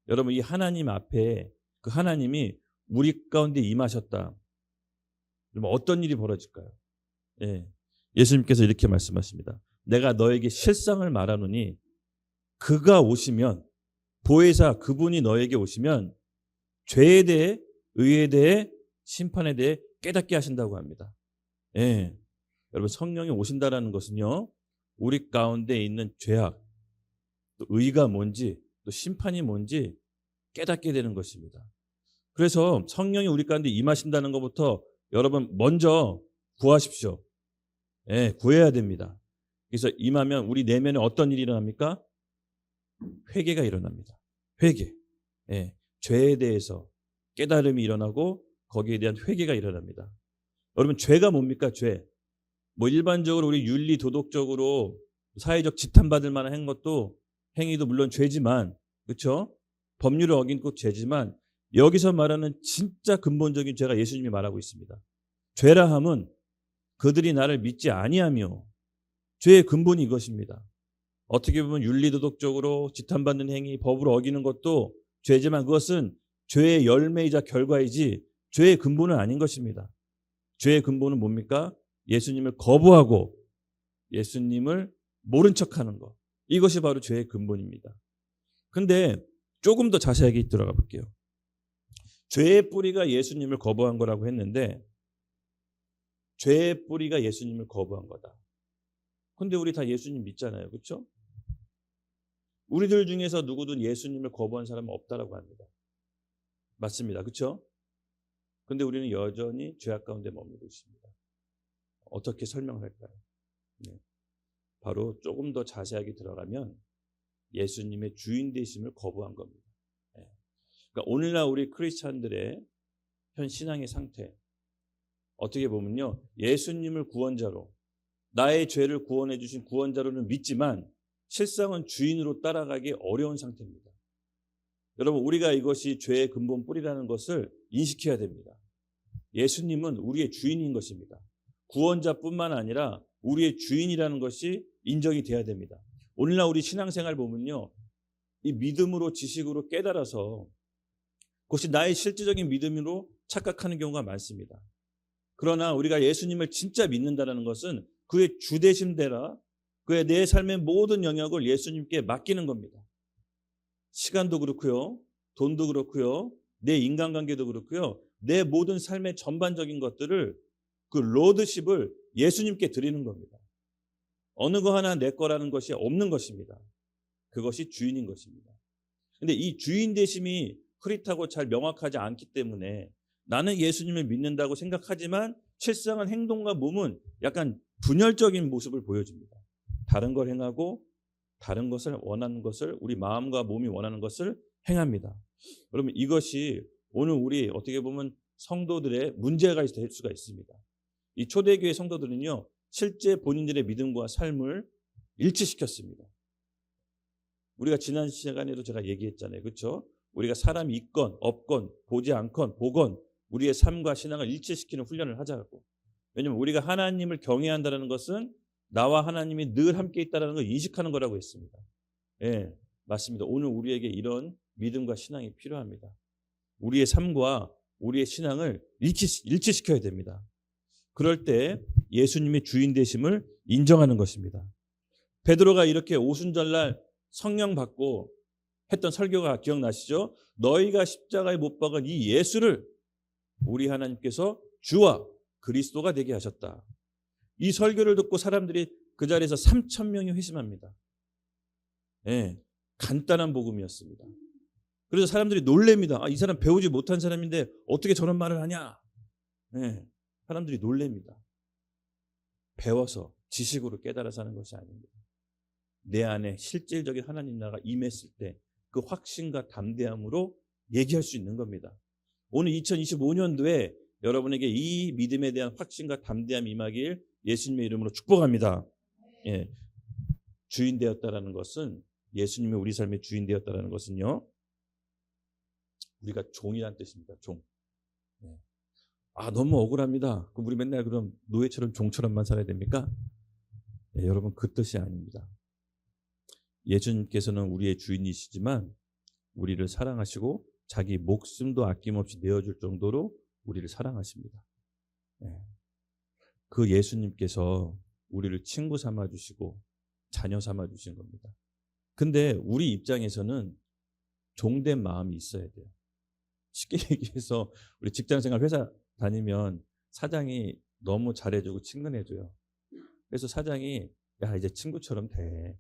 [SPEAKER 1] 여러분, 이 하나님 앞에 그 하나님이 우리 가운데 임하셨다. 그러면 어떤 일이 벌어질까요? 예수님께서 이렇게 말씀하십니다. 내가 너에게 실상을 말하노니 그가 오시면, 보혜사 그분이 너에게 오시면 죄에 대해, 의에 대해, 심판에 대해 깨닫게 하신다고 합니다. 여러분, 성령이 오신다라는 것은요, 우리 가운데 있는 죄악, 또 의가 뭔지, 또 심판이 뭔지 깨닫게 되는 것입니다. 그래서 성령이 우리 가운데 임하신다는 것부터 여러분 먼저 구하십시오. 구해야 됩니다. 그래서 임하면 우리 내면에 어떤 일이 일어납니까? 회개가 일어납니다. 회개. 죄에 대해서 깨달음이 일어나고 거기에 대한 회개가 일어납니다. 여러분, 죄가 뭡니까? 죄. 일반적으로 우리 윤리 도덕적으로 사회적 지탄받을 만한 행위도 물론 죄지만, 그렇죠? 법률을 어긴 것 죄지만, 여기서 말하는 진짜 근본적인 죄가 예수님이 말하고 있습니다. 죄라 함은 그들이 나를 믿지 아니하며, 죄의 근본이 이것입니다. 어떻게 보면 윤리도덕적으로 지탄받는 행위, 법을 어기는 것도 죄지만 그것은 죄의 열매이자 결과이지 죄의 근본은 아닌 것입니다. 죄의 근본은 뭡니까? 예수님을 거부하고 예수님을 모른 척하는 것. 이것이 바로 죄의 근본입니다. 근데 조금 더 자세하게 들어가 볼게요. 죄의 뿌리가 예수님을 거부한 거라고 했는데, 죄의 뿌리가 예수님을 거부한 거다. 근데 우리 다 예수님 믿잖아요. 그렇죠? 우리들 중에서 누구든 예수님을 거부한 사람은 없다라고 합니다. 맞습니다. 그렇죠? 근데 우리는 여전히 죄악 가운데 머물고 있습니다. 어떻게 설명할까요? 바로 조금 더 자세하게 들어가면 예수님의 주인 되심을 거부한 겁니다. 그러니까 오늘날 우리 크리스찬들의 현 신앙의 상태, 어떻게 보면요, 예수님을 구원자로, 나의 죄를 구원해 주신 구원자로는 믿지만 실상은 주인으로 따라가기 어려운 상태입니다. 여러분, 우리가 이것이 죄의 근본 뿌리라는 것을 인식해야 됩니다. 예수님은 우리의 주인인 것입니다. 구원자뿐만 아니라 우리의 주인이라는 것이 인정이 돼야 됩니다. 오늘날 우리 신앙생활 보면요, 이 믿음으로, 지식으로 깨달아서 그것이 나의 실질적인 믿음으로 착각하는 경우가 많습니다. 그러나 우리가 예수님을 진짜 믿는다는 것은 그의 주되심대라 그의 내 삶의 모든 영역을 예수님께 맡기는 겁니다. 시간도 그렇고요, 돈도 그렇고요. 내 인간관계도 그렇고요. 내 모든 삶의 전반적인 것들을 그 로드십을 예수님께 드리는 겁니다. 어느 거 하나 내 거라는 것이 없는 것입니다. 그것이 주인인 것입니다. 근데 이 주인 되심이 흐릿하고 잘 명확하지 않기 때문에 나는 예수님을 믿는다고 생각하지만 실상은 행동과 몸은 약간 분열적인 모습을 보여줍니다. 다른 걸 행하고 다른 것을 원하는 것을 우리 마음과 몸이 원하는 것을 행합니다. 그러면 이것이 오늘 우리 어떻게 보면 성도들의 문제가 될 수가 있습니다. 이 초대교회 성도들은요, 실제 본인들의 믿음과 삶을 일치시켰습니다. 우리가 지난 시간에도 제가 얘기했잖아요. 그렇죠? 우리가 사람이 있건 없건 보지 않건 보건 우리의 삶과 신앙을 일치시키는 훈련을 하자고. 왜냐하면 우리가 하나님을 경외한다는 것은 나와 하나님이 늘 함께 있다는 걸 인식하는 거라고 했습니다. 예, 맞습니다. 오늘 우리에게 이런 믿음과 신앙이 필요합니다. 우리의 삶과 우리의 신앙을 일치시켜야 됩니다. 그럴 때 예수님이 주인 되심을 인정하는 것입니다. 베드로가 이렇게 오순절날 성령 받고 했던 설교가 기억나시죠? 너희가 십자가에 못 박은 이 예수를 우리 하나님께서 주와 그리스도가 되게 하셨다. 이 설교를 듣고 사람들이 그 자리에서 3,000명이 회심합니다. 예, 간단한 복음이었습니다. 그래서 사람들이 놀랍니다. 이 사람 배우지 못한 사람인데 어떻게 저런 말을 하냐? 예, 사람들이 놀랍니다. 배워서 지식으로 깨달아서 하는 것이 아닙니다. 내 안에 실질적인 하나님 나라가 임했을 때 그 확신과 담대함으로 얘기할 수 있는 겁니다. 오늘 2025년도에 여러분에게 이 믿음에 대한 확신과 담대함이 임하길 예수님의 이름으로 축복합니다. 예, 주인 되었다라는 것은 예수님이 우리 삶의 주인 되었다라는 것은요, 우리가 종이란 뜻입니다. 종. 예. 너무 억울합니다. 그럼 우리 맨날 그럼 노예처럼 종처럼만 살아야 됩니까? 예, 여러분 그 뜻이 아닙니다. 예수님께서는 우리의 주인이시지만 우리를 사랑하시고 자기 목숨도 아낌없이 내어줄 정도로 우리를 사랑하십니다. 예. 그 예수님께서 우리를 친구 삼아주시고 자녀 삼아주신 겁니다. 근데 우리 입장에서는 종된 마음이 있어야 돼요. 쉽게 얘기해서 우리 직장생활 회사 다니면 사장이 너무 잘해주고 친근해줘요. 그래서 사장이 야 이제 친구처럼 돼.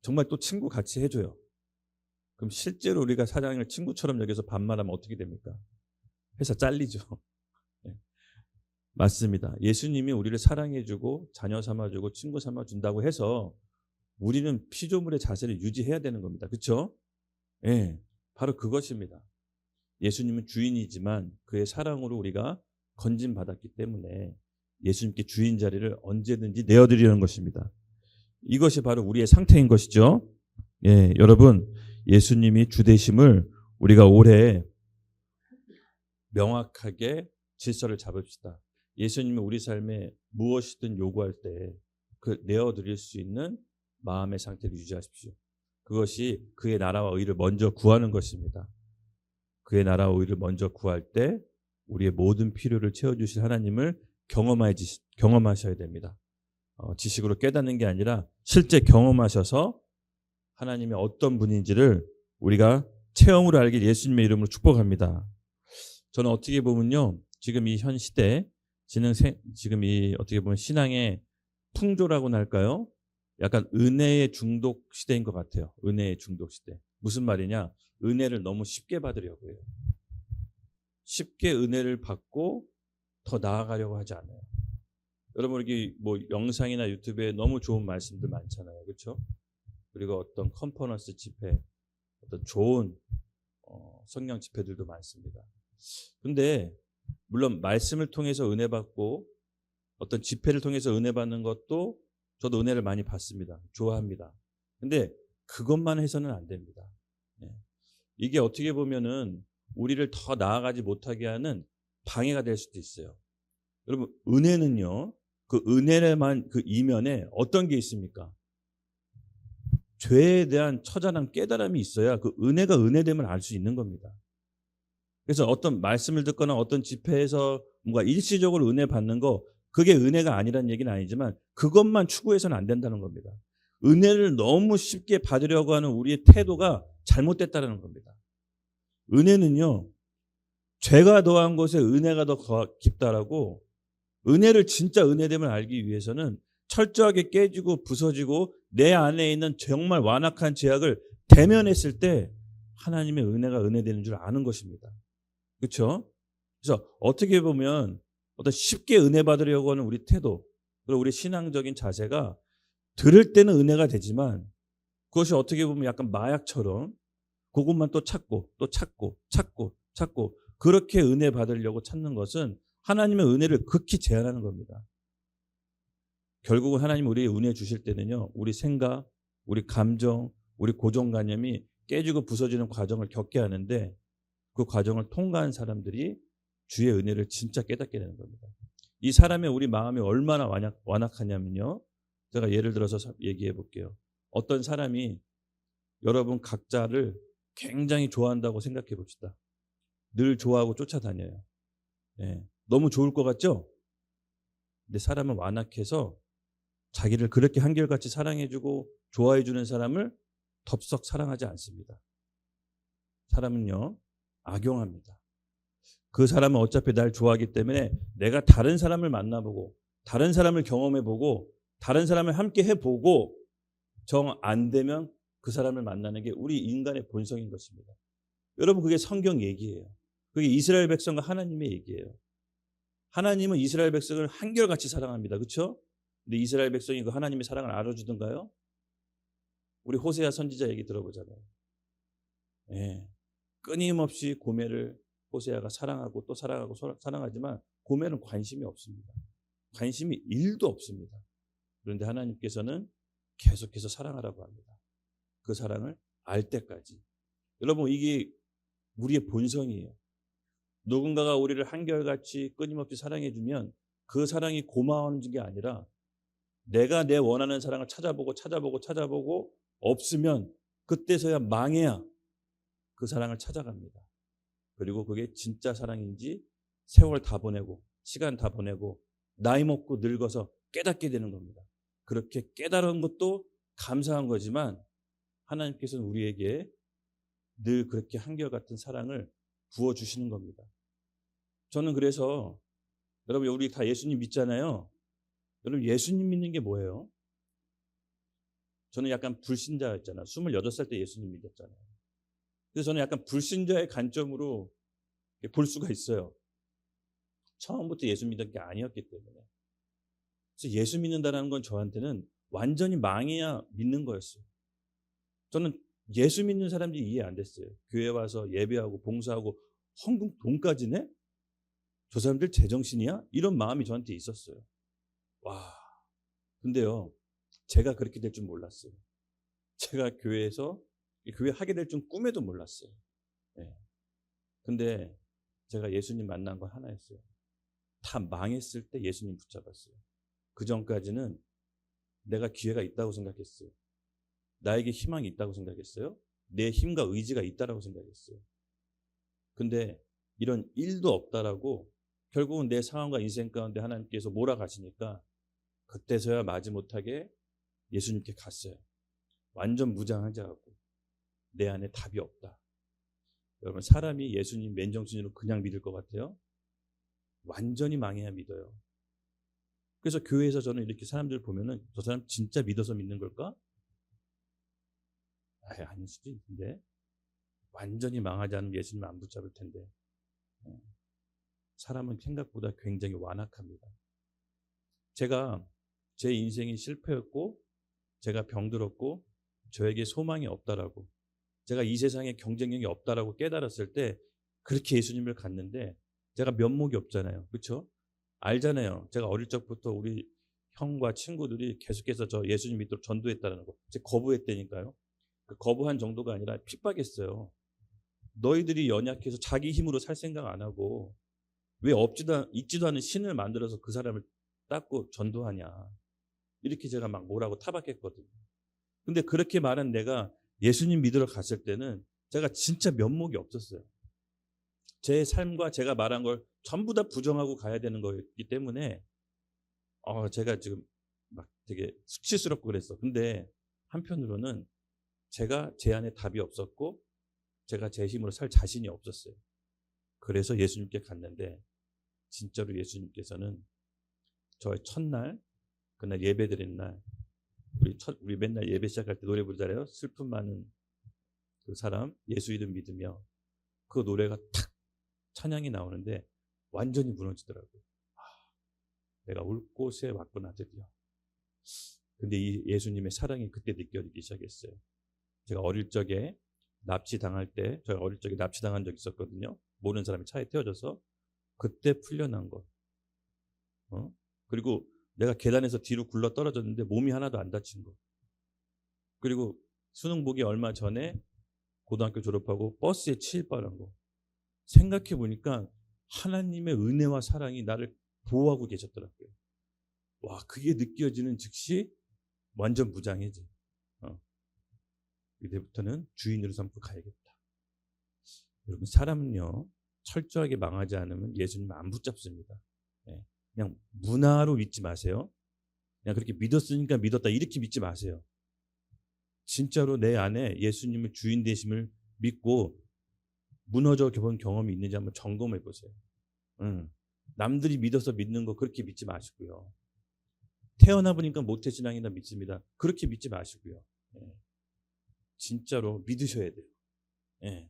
[SPEAKER 1] 정말 또 친구 같이 해줘요. 그럼 실제로 우리가 사장을 친구처럼 여기서 반말하면 어떻게 됩니까? 회사 잘리죠. 네. 맞습니다. 예수님이 우리를 사랑해주고 자녀 삼아주고 친구 삼아준다고 해서 우리는 피조물의 자세를 유지해야 되는 겁니다. 그렇죠? 네, 바로 그것입니다. 예수님은 주인이지만 그의 사랑으로 우리가 건진받았기 때문에 예수님께 주인 자리를 언제든지 내어드리는 것입니다. 이것이 바로 우리의 상태인 것이죠. 예, 여러분 예수님이 주 되심을 우리가 올해 명확하게 질서를 잡읍시다. 예수님이 우리 삶에 무엇이든 요구할 때 그 내어드릴 수 있는 마음의 상태를 유지하십시오. 그것이 그의 나라와 의를 먼저 구하는 것입니다. 그의 나라와 의를 먼저 구할 때 우리의 모든 필요를 채워주실 하나님을 경험하셔야 됩니다. 지식으로 깨닫는 게 아니라 실제 경험하셔서 하나님이 어떤 분인지를 우리가 체험으로 알길 예수님의 이름으로 축복합니다. 저는 어떻게 보면요, 지금 이 현 시대, 지금 이 어떻게 보면 신앙의 풍조라고나 할까요? 약간 은혜의 중독 시대인 것 같아요. 은혜의 중독 시대. 무슨 말이냐? 은혜를 너무 쉽게 받으려고 해요. 쉽게 은혜를 받고 더 나아가려고 하지 않아요. 여러분 여기 뭐 영상이나 유튜브에 너무 좋은 말씀들 많잖아요. 그렇죠? 그리고 어떤 컨퍼런스 집회, 어떤 좋은 성령 집회들도 많습니다. 근데 물론 말씀을 통해서 은혜 받고 어떤 집회를 통해서 은혜 받는 것도 저도 은혜를 많이 받습니다. 좋아합니다. 근데 그것만 해서는 안 됩니다. 이게 어떻게 보면은 우리를 더 나아가지 못하게 하는 방해가 될 수도 있어요. 여러분 은혜는요, 그 은혜만 그 이면에 어떤 게 있습니까? 죄에 대한 처절한 깨달음이 있어야 그 은혜가 은혜됨을 알 수 있는 겁니다. 그래서 어떤 말씀을 듣거나 어떤 집회에서 뭔가 일시적으로 은혜 받는 거, 그게 은혜가 아니라는 얘기는 아니지만 그것만 추구해서는 안 된다는 겁니다. 은혜를 너무 쉽게 받으려고 하는 우리의 태도가 잘못됐다는 겁니다. 은혜는요, 죄가 더한 곳에 은혜가 더 깊다라고, 은혜를 진짜 은혜됨을 알기 위해서는 철저하게 깨지고 부서지고 내 안에 있는 정말 완악한 죄악을 대면했을 때 하나님의 은혜가 은혜되는 줄 아는 것입니다. 그렇죠? 그래서 어떻게 보면 어떤 쉽게 은혜 받으려고 하는 우리 태도, 그리고 우리 신앙적인 자세가 들을 때는 은혜가 되지만 그것이 어떻게 보면 약간 마약처럼 그것만 또 찾고 또 찾고 찾고 찾고 그렇게 은혜 받으려고 찾는 것은 하나님의 은혜를 극히 제한하는 겁니다. 결국은 하나님 우리의 은혜 주실 때는요, 우리 생각, 우리 감정, 우리 고정관념이 깨지고 부서지는 과정을 겪게 하는데 그 과정을 통과한 사람들이 주의 은혜를 진짜 깨닫게 되는 겁니다. 이 사람의 우리 마음이 얼마나 완악하냐면요, 제가 예를 들어서 얘기해 볼게요. 어떤 사람이 여러분 각자를 굉장히 좋아한다고 생각해 봅시다. 늘 좋아하고 쫓아다녀요. 예, 너무 좋을 것 같죠? 근데 사람은 완악해서 자기를 그렇게 한결같이 사랑해주고 좋아해주는 사람을 덥석 사랑하지 않습니다. 사람은요, 악용합니다. 그 사람은 어차피 날 좋아하기 때문에 내가 다른 사람을 만나보고 다른 사람을 경험해보고 다른 사람을 함께 해보고 정 안 되면 그 사람을 만나는 게 우리 인간의 본성인 것입니다. 여러분, 그게 성경 얘기예요. 그게 이스라엘 백성과 하나님의 얘기예요. 하나님은 이스라엘 백성을 한결같이 사랑합니다. 그렇죠? 근데 이스라엘 백성이 그 하나님의 사랑을 알아주던가요? 우리 호세아 선지자 얘기 들어보잖아요. 예. 끊임없이 고멜을 호세아가 사랑하고 또 사랑하고 사랑하지만 고멜은 관심이 없습니다. 관심이 1도 없습니다. 그런데 하나님께서는 계속해서 사랑하라고 합니다. 그 사랑을 알 때까지. 여러분, 이게 우리의 본성이에요. 누군가가 우리를 한결같이 끊임없이 사랑해주면 그 사랑이 고마운 게 아니라 내가 내 원하는 사랑을 찾아보고 없으면 그때서야 망해야 그 사랑을 찾아갑니다. 그리고 그게 진짜 사랑인지 세월 다 보내고 시간 다 보내고 나이 먹고 늙어서 깨닫게 되는 겁니다. 그렇게 깨달은 것도 감사한 거지만 하나님께서는 우리에게 늘 그렇게 한결같은 사랑을 부어주시는 겁니다. 저는 그래서 여러분, 우리 다 예수님 믿잖아요. 여러분, 예수님 믿는 게 뭐예요? 저는 약간 불신자였잖아요. 28살 때 예수님 믿었잖아요. 그래서 저는 약간 불신자의 관점으로 볼 수가 있어요. 처음부터 예수 믿은 게 아니었기 때문에. 그래서 예수 믿는다는 건 저한테는 완전히 망해야 믿는 거였어요. 저는 예수 믿는 사람들이 이해 안 됐어요. 교회 와서 예배하고 봉사하고 헌금 돈까지 내? 저 사람들 제정신이야? 이런 마음이 저한테 있었어요. 와, 근데요, 제가 그렇게 될 줄 몰랐어요. 제가 교회에서 교회 하게 될 줄 꿈에도 몰랐어요. 네. 근데 제가 예수님 만난 건 하나였어요. 다 망했을 때 예수님 붙잡았어요. 그 전까지는 내가 기회가 있다고 생각했어요. 나에게 희망이 있다고 생각했어요. 내 힘과 의지가 있다라고 생각했어요. 근데 이런 일도 없다라고 결국은 내 상황과 인생 가운데 하나님께서 몰아가시니까 그때서야 마지못하게 예수님께 갔어요. 완전 무장하자고. 내 안에 답이 없다. 여러분, 사람이 예수님 맨정신으로 그냥 믿을 것 같아요? 완전히 망해야 믿어요. 그래서 교회에서 저는 이렇게 사람들 보면은 저 사람 진짜 믿어서 믿는 걸까? 아닐 수도 있는데 완전히 망하지 않으면 예수님 안 붙잡을 텐데. 사람은 생각보다 굉장히 완악합니다. 제가 제 인생이 실패였고 제가 병들었고 저에게 소망이 없다라고, 제가 이 세상에 경쟁력이 없다라고 깨달았을 때 그렇게 예수님을 갔는데 제가 면목이 없잖아요. 그렇죠? 알잖아요. 제가 어릴 적부터 우리 형과 친구들이 계속해서 저 예수님 믿도록 전도했다는 거. 제가 거부했다니까요. 그 거부한 정도가 아니라 핍박했어요. 너희들이 연약해서 자기 힘으로 살 생각 안 하고 왜 있지도 않은 신을 만들어서 그 사람을 닦고 전도하냐. 이렇게 제가 막 뭐라고 타박했거든요. 근데 그렇게 말한 내가 예수님 믿으러 갔을 때는 제가 진짜 면목이 없었어요. 제 삶과 제가 말한 걸 전부 다 부정하고 가야 되는 거였기 때문에 제가 지금 막 되게 수치스럽고 그랬어. 근데 한편으로는 제가 제 안에 답이 없었고 제가 제 힘으로 살 자신이 없었어요. 그래서 예수님께 갔는데 진짜로 예수님께서는 저의 첫날 그날 예배 드린 날 우리 맨날 예배 시작할 때 노래 부르잖아요. 슬픔 많은 그 사람 예수 이름 믿으며 그 노래가 탁 찬양이 나오는데 완전히 무너지더라고요. 내가 올 곳에 왔구나 드디어. 근데 이 예수님의 사랑이 그때 느껴지기 시작했어요. 제가 어릴 적에 납치당할 때 저희 어릴 적에 납치당한 적이 있었거든요. 모르는 사람이 차에 태워져서 그때 풀려난 것. 그리고 내가 계단에서 뒤로 굴러 떨어졌는데 몸이 하나도 안 다친 것. 그리고 수능 보기 얼마 전에 고등학교 졸업하고 버스에 치일 뻔한 거. 생각해 보니까 하나님의 은혜와 사랑이 나를 보호하고 계셨더라고요. 와, 그게 느껴지는 즉시 완전 무장해지. 이제부터는 주인으로 삼고 가야겠다. 여러분, 사람은요 철저하게 망하지 않으면 예수님 안 붙잡습니다. 그냥 문화로 믿지 마세요. 그냥 그렇게 믿었으니까 믿었다 이렇게 믿지 마세요. 진짜로 내 안에 예수님의 주인 되심을 믿고 무너져 본 경험이 있는지 한번 점검해 보세요. 남들이 믿어서 믿는 거 그렇게 믿지 마시고요. 태어나 보니까 모태신앙이나 믿습니다. 그렇게 믿지 마시고요. 진짜로 믿으셔야 돼요.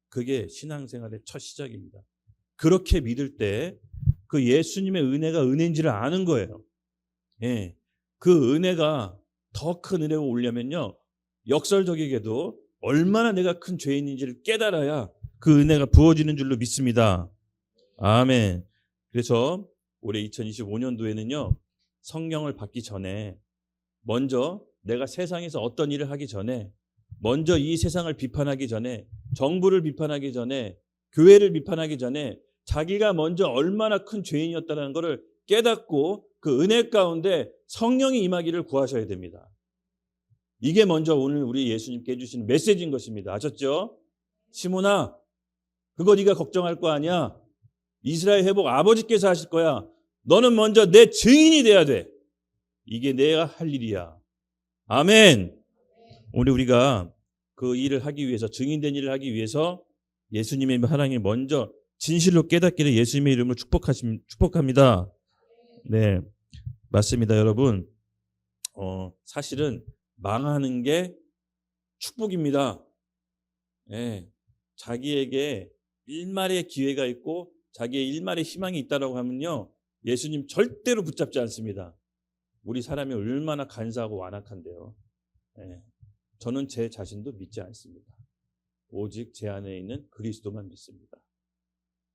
[SPEAKER 1] 그게 신앙생활의 첫 시작입니다. 그렇게 믿을 때 그 예수님의 은혜가 은혜인지를 아는 거예요. 그 은혜가 더 큰 은혜로 오려면요, 역설적이게도 얼마나 내가 큰 죄인인지를 깨달아야 그 은혜가 부어지는 줄로 믿습니다. 아멘. 그래서 올해 2025년도에는요 성령을 받기 전에 먼저 내가 세상에서 어떤 일을 하기 전에 먼저 이 세상을 비판하기 전에 정부를 비판하기 전에 교회를 비판하기 전에 자기가 먼저 얼마나 큰 죄인이었다는 것을 깨닫고 그 은혜 가운데 성령이 임하기를 구하셔야 됩니다. 이게 먼저 오늘 우리 예수님께 해주시는 메시지인 것입니다. 아셨죠? 시몬아, 그거 네가 걱정할 거 아니야. 이스라엘 회복 아버지께서 하실 거야. 너는 먼저 내 증인이 돼야 돼. 이게 내가 할 일이야. 아멘. 오늘 우리가 그 일을 하기 위해서, 증인된 일을 하기 위해서 예수님의 사랑이 먼저 진실로 깨닫기를 예수님의 이름으로 축복합니다. 네, 맞습니다, 여러분. 사실은 망하는 게 축복입니다. 자기에게 일말의 기회가 있고 자기의 일말의 희망이 있다라고 하면요, 예수님 절대로 붙잡지 않습니다. 우리 사람이 얼마나 간사하고 완악한데요. 저는 제 자신도 믿지 않습니다. 오직 제 안에 있는 그리스도만 믿습니다.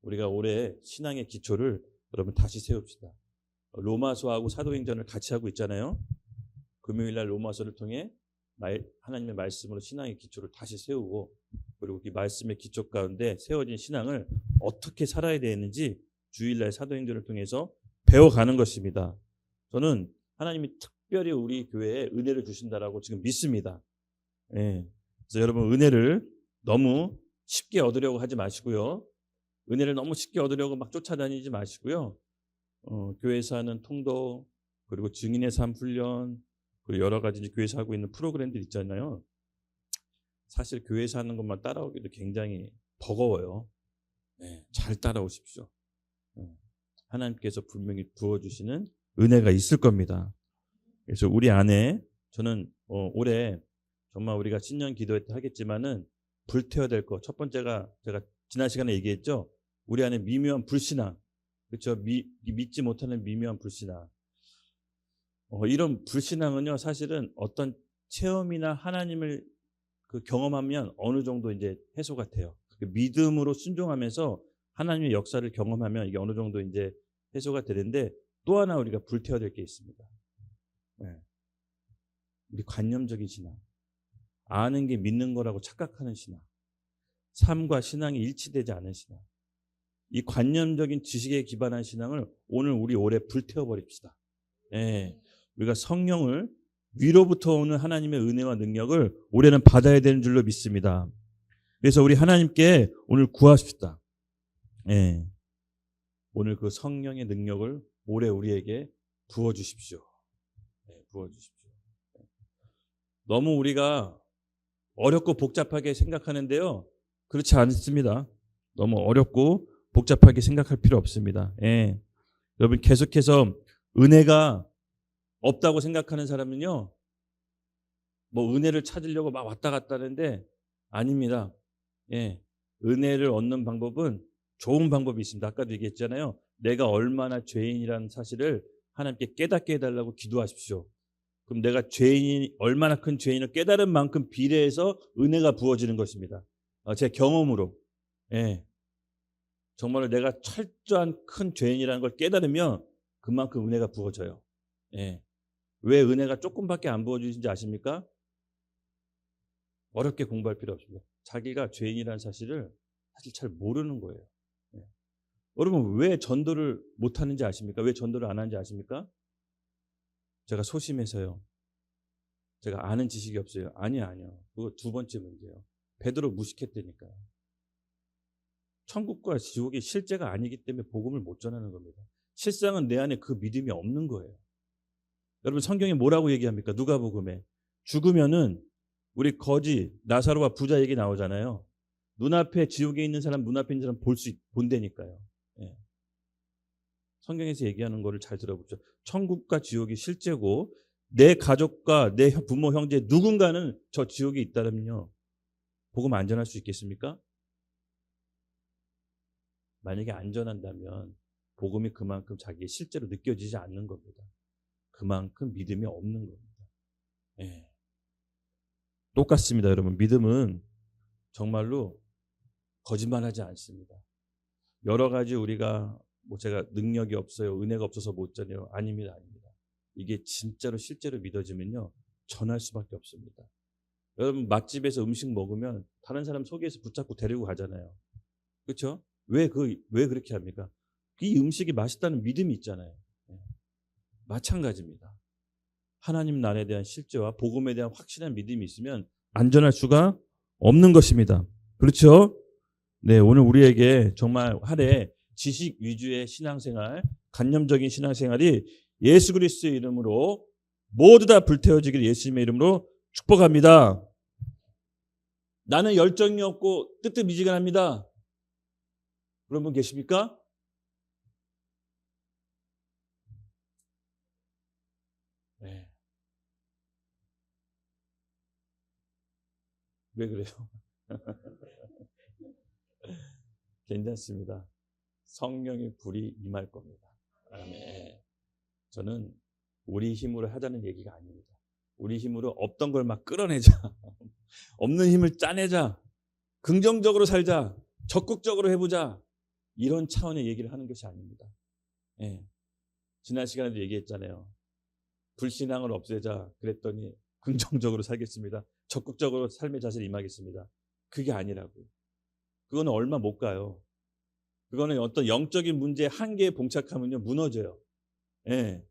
[SPEAKER 1] 우리가 올해 신앙의 기초를 여러분 다시 세웁시다. 로마서하고 사도행전을 같이 하고 있잖아요. 금요일날 로마서를 통해 하나님의 말씀으로 신앙의 기초를 다시 세우고, 그리고 이 말씀의 기초 가운데 세워진 신앙을 어떻게 살아야 되는지 주일날 사도행전을 통해서 배워가는 것입니다. 저는 하나님이 특별히 우리 교회에 은혜를 주신다라고 지금 믿습니다. 그래서 여러분, 은혜를 너무 쉽게 얻으려고 하지 마시고요. 은혜를 너무 쉽게 얻으려고 막 쫓아다니지 마시고요. 교회에서 하는 통도, 그리고 증인의 삶 훈련, 그리고 여러 가지 교회에서 하고 있는 프로그램들 있잖아요. 사실 교회에서 하는 것만 따라오기도 굉장히 버거워요. 잘 따라오십시오. 하나님께서 분명히 부어주시는 은혜가 있을 겁니다. 그래서 우리 안에 저는 올해 정말 우리가 신년 기도회 때 하겠지만은 불태워야 될 것, 첫 번째가 제가 지난 시간에 얘기했죠. 우리 안에 미묘한 불신앙, 그렇죠? 믿지 못하는 미묘한 불신앙. 이런 불신앙은요, 사실은 어떤 체험이나 하나님을 경험하면 어느 정도 이제 해소가 돼요. 믿음으로 순종하면서 하나님의 역사를 경험하면 이게 어느 정도 이제 해소가 되는데, 또 하나 우리가 불태워야 될 게 있습니다. 우리 관념적인 신앙, 아는 게 믿는 거라고 착각하는 신앙, 삶과 신앙이 일치되지 않은 신앙, 이 관념적인 지식에 기반한 신앙을 오늘 우리 올해 불태워버립시다. 우리가 성령을, 위로부터 오는 하나님의 은혜와 능력을 올해는 받아야 되는 줄로 믿습니다. 그래서 우리 하나님께 오늘 구하십시다. 오늘 그 성령의 능력을 올해 우리에게 부어주십시오. 부어주십시오. 너무 우리가 어렵고 복잡하게 생각하는데요. 그렇지 않습니다. 너무 어렵고 복잡하게 생각할 필요 없습니다. 예. 여러분 계속해서 은혜가 없다고 생각하는 사람은요. 뭐 은혜를 찾으려고 막 왔다 갔다 하는데 아닙니다. 예. 은혜를 얻는 방법은 좋은 방법이 있습니다. 아까도 얘기했잖아요. 내가 얼마나 죄인이라는 사실을 하나님께 깨닫게 해달라고 기도하십시오. 그럼 내가 죄인이 얼마나 큰 죄인을 깨달은 만큼 비례해서 은혜가 부어지는 것입니다. 제 경험으로. 예. 정말로 내가 철저한 큰 죄인이라는 걸 깨달으면 그만큼 은혜가 부어져요. 예. 왜 은혜가 조금밖에 안 부어주신지 아십니까? 어렵게 공부할 필요 없습니다. 자기가 죄인이라는 사실을 사실 잘 모르는 거예요. 예. 여러분 왜 전도를 못하는지 아십니까? 왜 전도를 안 하는지 아십니까? 제가 소심해서요. 제가 아는 지식이 없어요. 아니요. 그거 두 번째 문제예요. 베드로 무식했다니까요. 천국과 지옥이 실제가 아니기 때문에 복음을 못 전하는 겁니다. 실상은 내 안에 그 믿음이 없는 거예요. 여러분 성경에 뭐라고 얘기합니까? 누가복음에 죽으면은 우리 거지 나사로와 부자 얘기 나오잖아요. 눈앞에 지옥에 있는 사람, 눈앞에 있는 사람 본다니까요. 예. 성경에서 얘기하는 거를 잘 들어보죠. 천국과 지옥이 실제고 내 가족과 내 부모, 형제 누군가는 저 지옥에 있다면요. 복음 안 전할 수 있겠습니까? 만약에 안 전한다면 복음이 그만큼 자기의 실제로 느껴지지 않는 겁니다. 그만큼 믿음이 없는 겁니다. 예. 똑같습니다, 여러분. 믿음은 정말로 거짓말하지 않습니다. 여러 가지 우리가 제가 능력이 없어요, 은혜가 없어서 못 전해요. 아닙니다. 이게 진짜로 실제로 믿어지면요 전할 수밖에 없습니다. 여러분 맛집에서 음식 먹으면 다른 사람 소개해서 붙잡고 데리고 가잖아요. 그렇죠? 왜 그렇게 합니까? 이 음식이 맛있다는 믿음이 있잖아요. 마찬가지입니다. 하나님 나라에 대한 실제와 복음에 대한 확실한 믿음이 있으면 안전할 수가 없는 것입니다. 그렇죠? 네, 오늘 우리에게 정말 하루에 지식 위주의 신앙생활, 관념적인 신앙생활이 예수 그리스도의 이름으로 모두 다 불태워지기를 예수님의 이름으로 축복합니다. 나는 열정이 없고 뜨뜻미지근합니다. 그런 분 계십니까? 네. 왜 그래요? 괜찮습니다. 성령의 불이 임할 겁니다. 아멘. 저는 우리 힘으로 하자는 얘기가 아닙니다. 우리 힘으로 없던 걸 막 끌어내자. 없는 힘을 짜내자. 긍정적으로 살자. 적극적으로 해보자. 이런 차원의 얘기를 하는 것이 아닙니다. 예. 지난 시간에도 얘기했잖아요. 불신앙을 없애자 그랬더니 긍정적으로 살겠습니다. 적극적으로 삶의 자세를 임하겠습니다. 그게 아니라고요. 그거는 얼마 못 가요. 그거는 어떤 영적인 문제의 한계에 봉착하면요 무너져요. 예.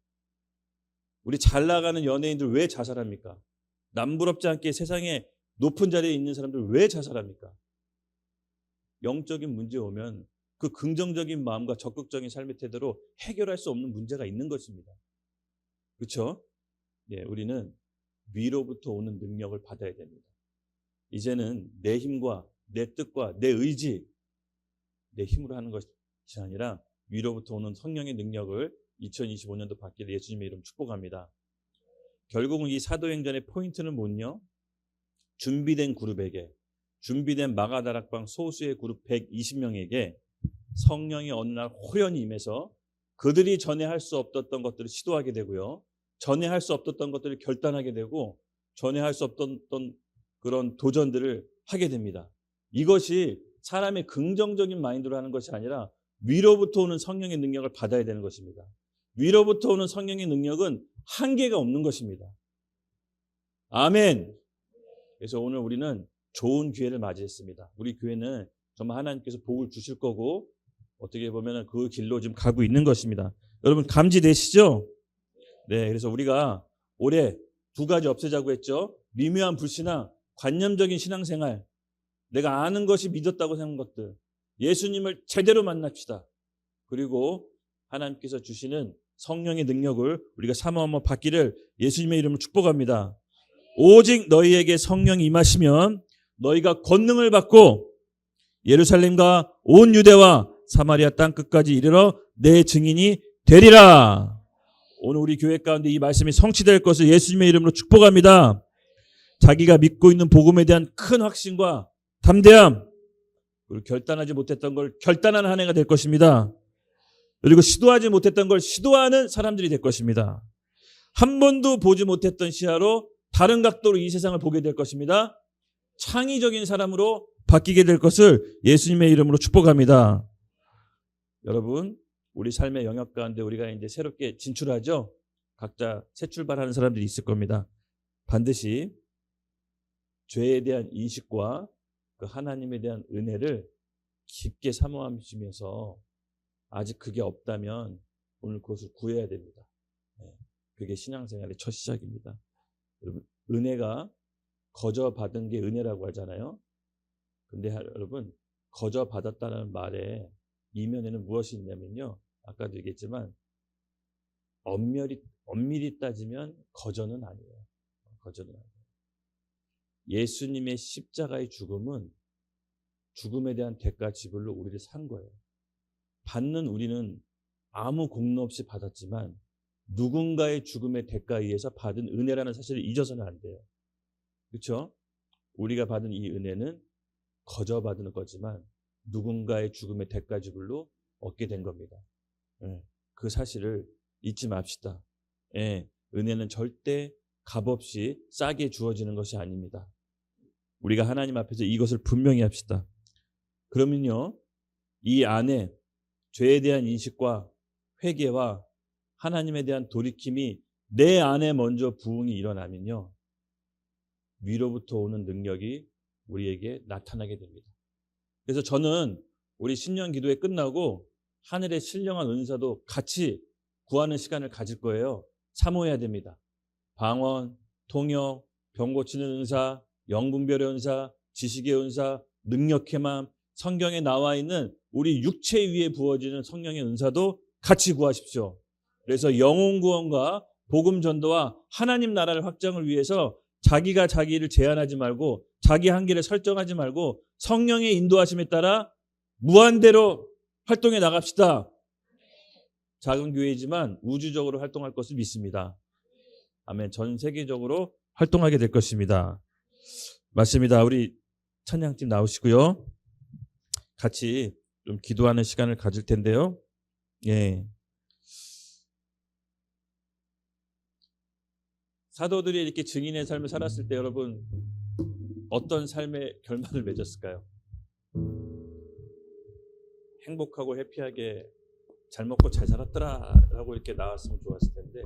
[SPEAKER 1] 우리 잘 나가는 연예인들 왜 자살합니까? 남부럽지 않게 세상에 높은 자리에 있는 사람들 왜 자살합니까? 영적인 문제 오면 그 긍정적인 마음과 적극적인 삶의 태도로 해결할 수 없는 문제가 있는 것입니다. 그렇죠? 예, 우리는 위로부터 오는 능력을 받아야 됩니다. 이제는 내 힘과 내 뜻과 내 의지, 내 힘으로 하는 것이 아니라 위로부터 오는 성령의 능력을 2025년도 받기를 예수님의 이름 축복합니다. 결국은 이 사도행전의 포인트는 뭐냐? 준비된 그룹에게, 준비된 마가다락방 소수의 그룹 120명에게 성령이 어느 날 호연히 임해서 그들이 전에 할 수 없었던 것들을 시도하게 되고요. 전에 할 수 없었던 것들을 결단하게 되고 전에 할 수 없던 그런 도전들을 하게 됩니다. 이것이 사람의 긍정적인 마인드로 하는 것이 아니라 위로부터 오는 성령의 능력을 받아야 되는 것입니다. 위로부터 오는 성령의 능력은 한계가 없는 것입니다. 아멘. 그래서 오늘 우리는 좋은 기회를 맞이했습니다. 우리 교회는 정말 하나님께서 복을 주실 거고 어떻게 보면 그 길로 지금 가고 있는 것입니다. 여러분 감지되시죠? 네, 그래서 우리가 올해 두 가지 없애자고 했죠. 미묘한 불신앙, 관념적인 신앙생활, 내가 아는 것이 믿었다고 생각한 것들, 예수님을 제대로 만납시다. 그리고 하나님께서 주시는 성령의 능력을 우리가 사모하며 받기를 예수님의 이름으로 축복합니다. 오직 너희에게 성령이 임하시면 너희가 권능을 받고 예루살렘과 온 유대와 사마리아 땅 끝까지 이르러 내 증인이 되리라. 오늘 우리 교회 가운데 이 말씀이 성취될 것을 예수님의 이름으로 축복합니다. 자기가 믿고 있는 복음에 대한 큰 확신과 담대함, 그리고 결단하지 못했던 걸 결단하는 한 해가 될 것입니다. 그리고 시도하지 못했던 걸 시도하는 사람들이 될 것입니다. 한 번도 보지 못했던 시야로 다른 각도로 이 세상을 보게 될 것입니다. 창의적인 사람으로 바뀌게 될 것을 예수님의 이름으로 축복합니다. 여러분, 우리 삶의 영역 가운데 우리가 이제 새롭게 진출하죠. 각자 새 출발하는 사람들이 있을 겁니다. 반드시 죄에 대한 인식과 그 하나님에 대한 은혜를 깊게 사모하시면서 아직 그게 없다면 오늘 그것을 구해야 됩니다. 그게 신앙생활의 첫 시작입니다. 여러분, 은혜가 거저 받은 게 은혜라고 하잖아요. 근데 여러분, 거저 받았다는 말에 이면에는 무엇이 있냐면요. 아까도 얘기했지만 엄밀히 따지면 거저는 아니에요. 거저는 아니에요. 예수님의 십자가의 죽음은 죽음에 대한 대가 지불로 우리를 산 거예요. 받는 우리는 아무 공로 없이 받았지만 누군가의 죽음의 대가에 의해서 받은 은혜라는 사실을 잊어서는 안 돼요. 그렇죠? 우리가 받은 이 은혜는 거저 받은 거지만 누군가의 죽음의 대가 지불로 얻게 된 겁니다. 그 사실을 잊지 맙시다. 은혜는 절대 값없이 싸게 주어지는 것이 아닙니다. 우리가 하나님 앞에서 이것을 분명히 합시다. 그러면요, 이 안에 죄에 대한 인식과 회개와 하나님에 대한 돌이킴이 내 안에 먼저 부흥이 일어나면요, 위로부터 오는 능력이 우리에게 나타나게 됩니다. 그래서 저는 우리 신년 기도회 끝나고 하늘의 신령한 은사도 같이 구하는 시간을 가질 거예요. 사모해야 됩니다. 방언, 통역, 병 고치는 은사, 영분별의 은사, 지식의 은사, 능력의 마음, 성경에 나와 있는 우리 육체 위에 부어지는 성령의 은사도 같이 구하십시오. 그래서 영혼 구원과 복음 전도와 하나님 나라를 확장을 위해서 자기가 자기를 제한하지 말고 자기 한계를 설정하지 말고 성령의 인도하심에 따라 무한대로 활동해 나갑시다. 작은 교회이지만 우주적으로 활동할 것을 믿습니다. 아멘. 전 세계적으로 활동하게 될 것입니다. 맞습니다. 우리 찬양팀 나오시고요. 같이 좀 기도하는 시간을 가질 텐데요. 사도들이 이렇게 증인의 삶을 살았을 때 여러분 어떤 삶의 결말을 맺었을까요? 행복하고 해피하게 잘 먹고 잘 살았더라 라고 이렇게 나왔으면 좋았을 텐데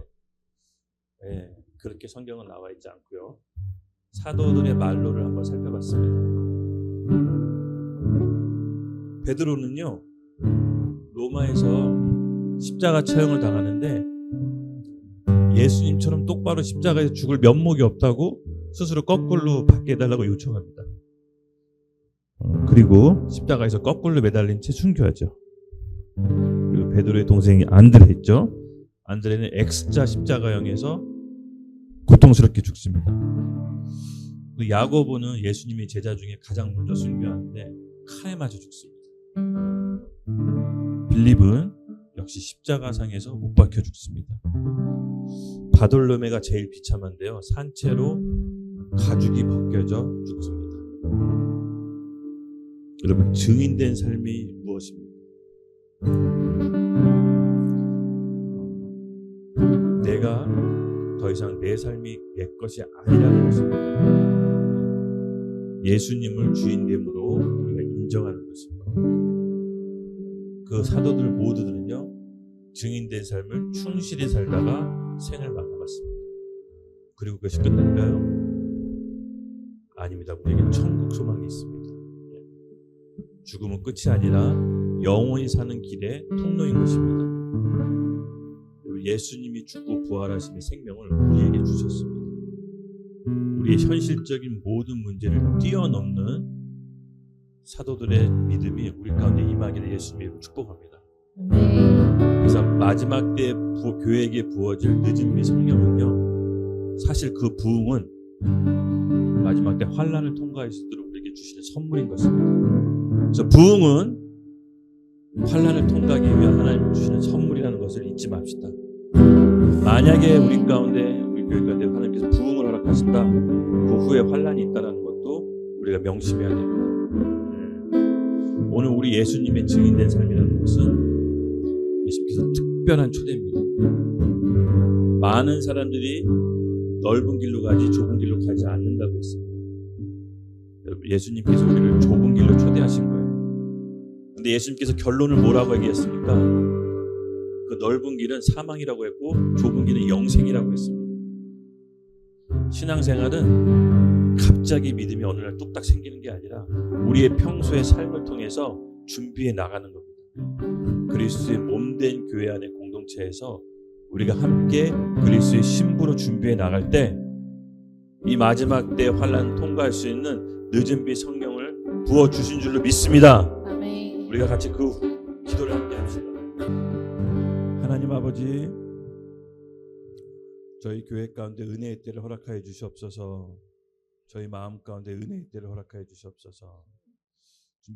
[SPEAKER 1] 그렇게 성경은 나와 있지 않고요. 사도들의 말로를 한번 살펴봤습니다. 베드로는요, 로마에서 십자가 처형을 당하는데 예수님처럼 똑바로 십자가에서 죽을 면목이 없다고 스스로 거꾸로 받게 해달라고 요청합니다. 그리고 십자가에서 거꾸로 매달린 채 순교하죠. 그리고 베드로의 동생이 안드레 있죠. 안드레는 X자 십자가형에서 고통스럽게 죽습니다. 야고보는 예수님의 제자 중에 가장 먼저 순교하는데 칼에 맞아 죽습니다. 빌립은 역시 십자가상에서 못 박혀 죽습니다. 바돌로메가 제일 비참한데요. 산채로 가죽이 벗겨져 죽습니다. 여러분, 증인된 삶이 무엇입니까? 내가 더 이상 내 삶이 내 것이 아니라는 것입니다. 예수님을 주인됨으로 우리가 인정하는 것입니다. 그 사도들 모두들은요, 증인된 삶을 충실히 살다가 생을 마감했습니다. 그리고 그것이 끝날까요? 아닙니다. 우리에게 천국 소망이 있습니다. 죽음은 끝이 아니라 영원히 사는 길의 통로인 것입니다. 예수님이 죽고 부활하심의 생명을 우리에게 주셨습니다. 우리의 현실적인 모든 문제를 뛰어넘는 사도들의 믿음이 우리 가운데 임하기를 예수님을 축복합니다. 그래서 마지막 때에 교회에게 부어질 늦은 우리 성령은요, 사실 그 부흥은 마지막 때 환난을 통과할 수 있도록 우리에게 주시는 선물인 것입니다. 그래서 부흥은 환난을 통과하기 위한 하나님 주시는 선물이라는 것을 잊지 맙시다. 만약에 우리 가운데, 우리 교회 가운데 하나님께서 부흥을 허락하신다, 그 후에 환난이 있다는 것도 우리가 명심해야 됩니다. 오늘 우리 예수님의 증인된 삶이라는 것은 예수님께서 특별한 초대입니다. 많은 사람들이 넓은 길로 가지 좁은 길로 가지 않는다고 했습니다. 여러분, 예수님께서 우리를 좁은 길로 초대하신 거예요. 근데 예수님께서 결론을 뭐라고 얘기했습니까? 그 넓은 길은 사망이라고 했고 좁은 길은 영생이라고 했습니다. 신앙생활은 갑자기 믿음이 어느 날 뚝딱 생기는 게 아니라 우리의 평소의 삶을 통해서 준비해 나가는 겁니다. 그리스도의 몸된 교회 안의 공동체에서 우리가 함께 그리스도의 신부로 준비해 나갈 때 이 마지막 때 환난 통과할 수 있는 늦은 빛 성령을 부어주신 줄로 믿습니다.
[SPEAKER 2] 아멘.
[SPEAKER 1] 우리가 같이 그 기도를 함께 합시다. 하나님 아버지, 저희 교회 가운데 은혜의 때를 허락하여 주시옵소서. 저희 마음 가운데 은혜의 때를 허락하여 주시옵소서.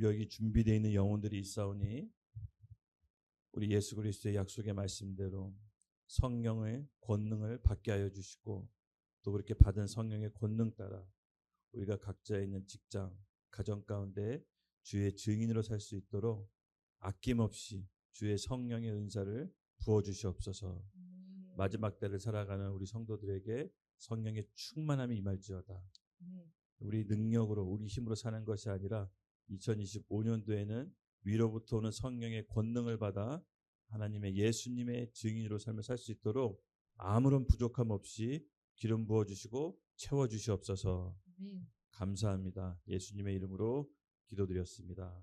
[SPEAKER 1] 여기 준비되어 있는 영혼들이 있사오니 우리 예수 그리스도의 약속의 말씀대로 성령의 권능을 받게 하여 주시고, 또 그렇게 받은 성령의 권능 따라 우리가 각자 있는 직장, 가정 가운데 주의 증인으로 살 수 있도록 아낌없이 주의 성령의 은사를 부어주시옵소서. 마지막 때를 살아가는 우리 성도들에게 성령의 충만함이 임할지어다. 우리 능력으로, 우리 힘으로 사는 것이 아니라 2025년도에는 위로부터 오는 성령의 권능을 받아 하나님의 예수님의 증인으로 삶을 살 수 있도록 아무런 부족함 없이 기름 부어주시고 채워주시옵소서. 감사합니다. 예수님의 이름으로 기도드렸습니다.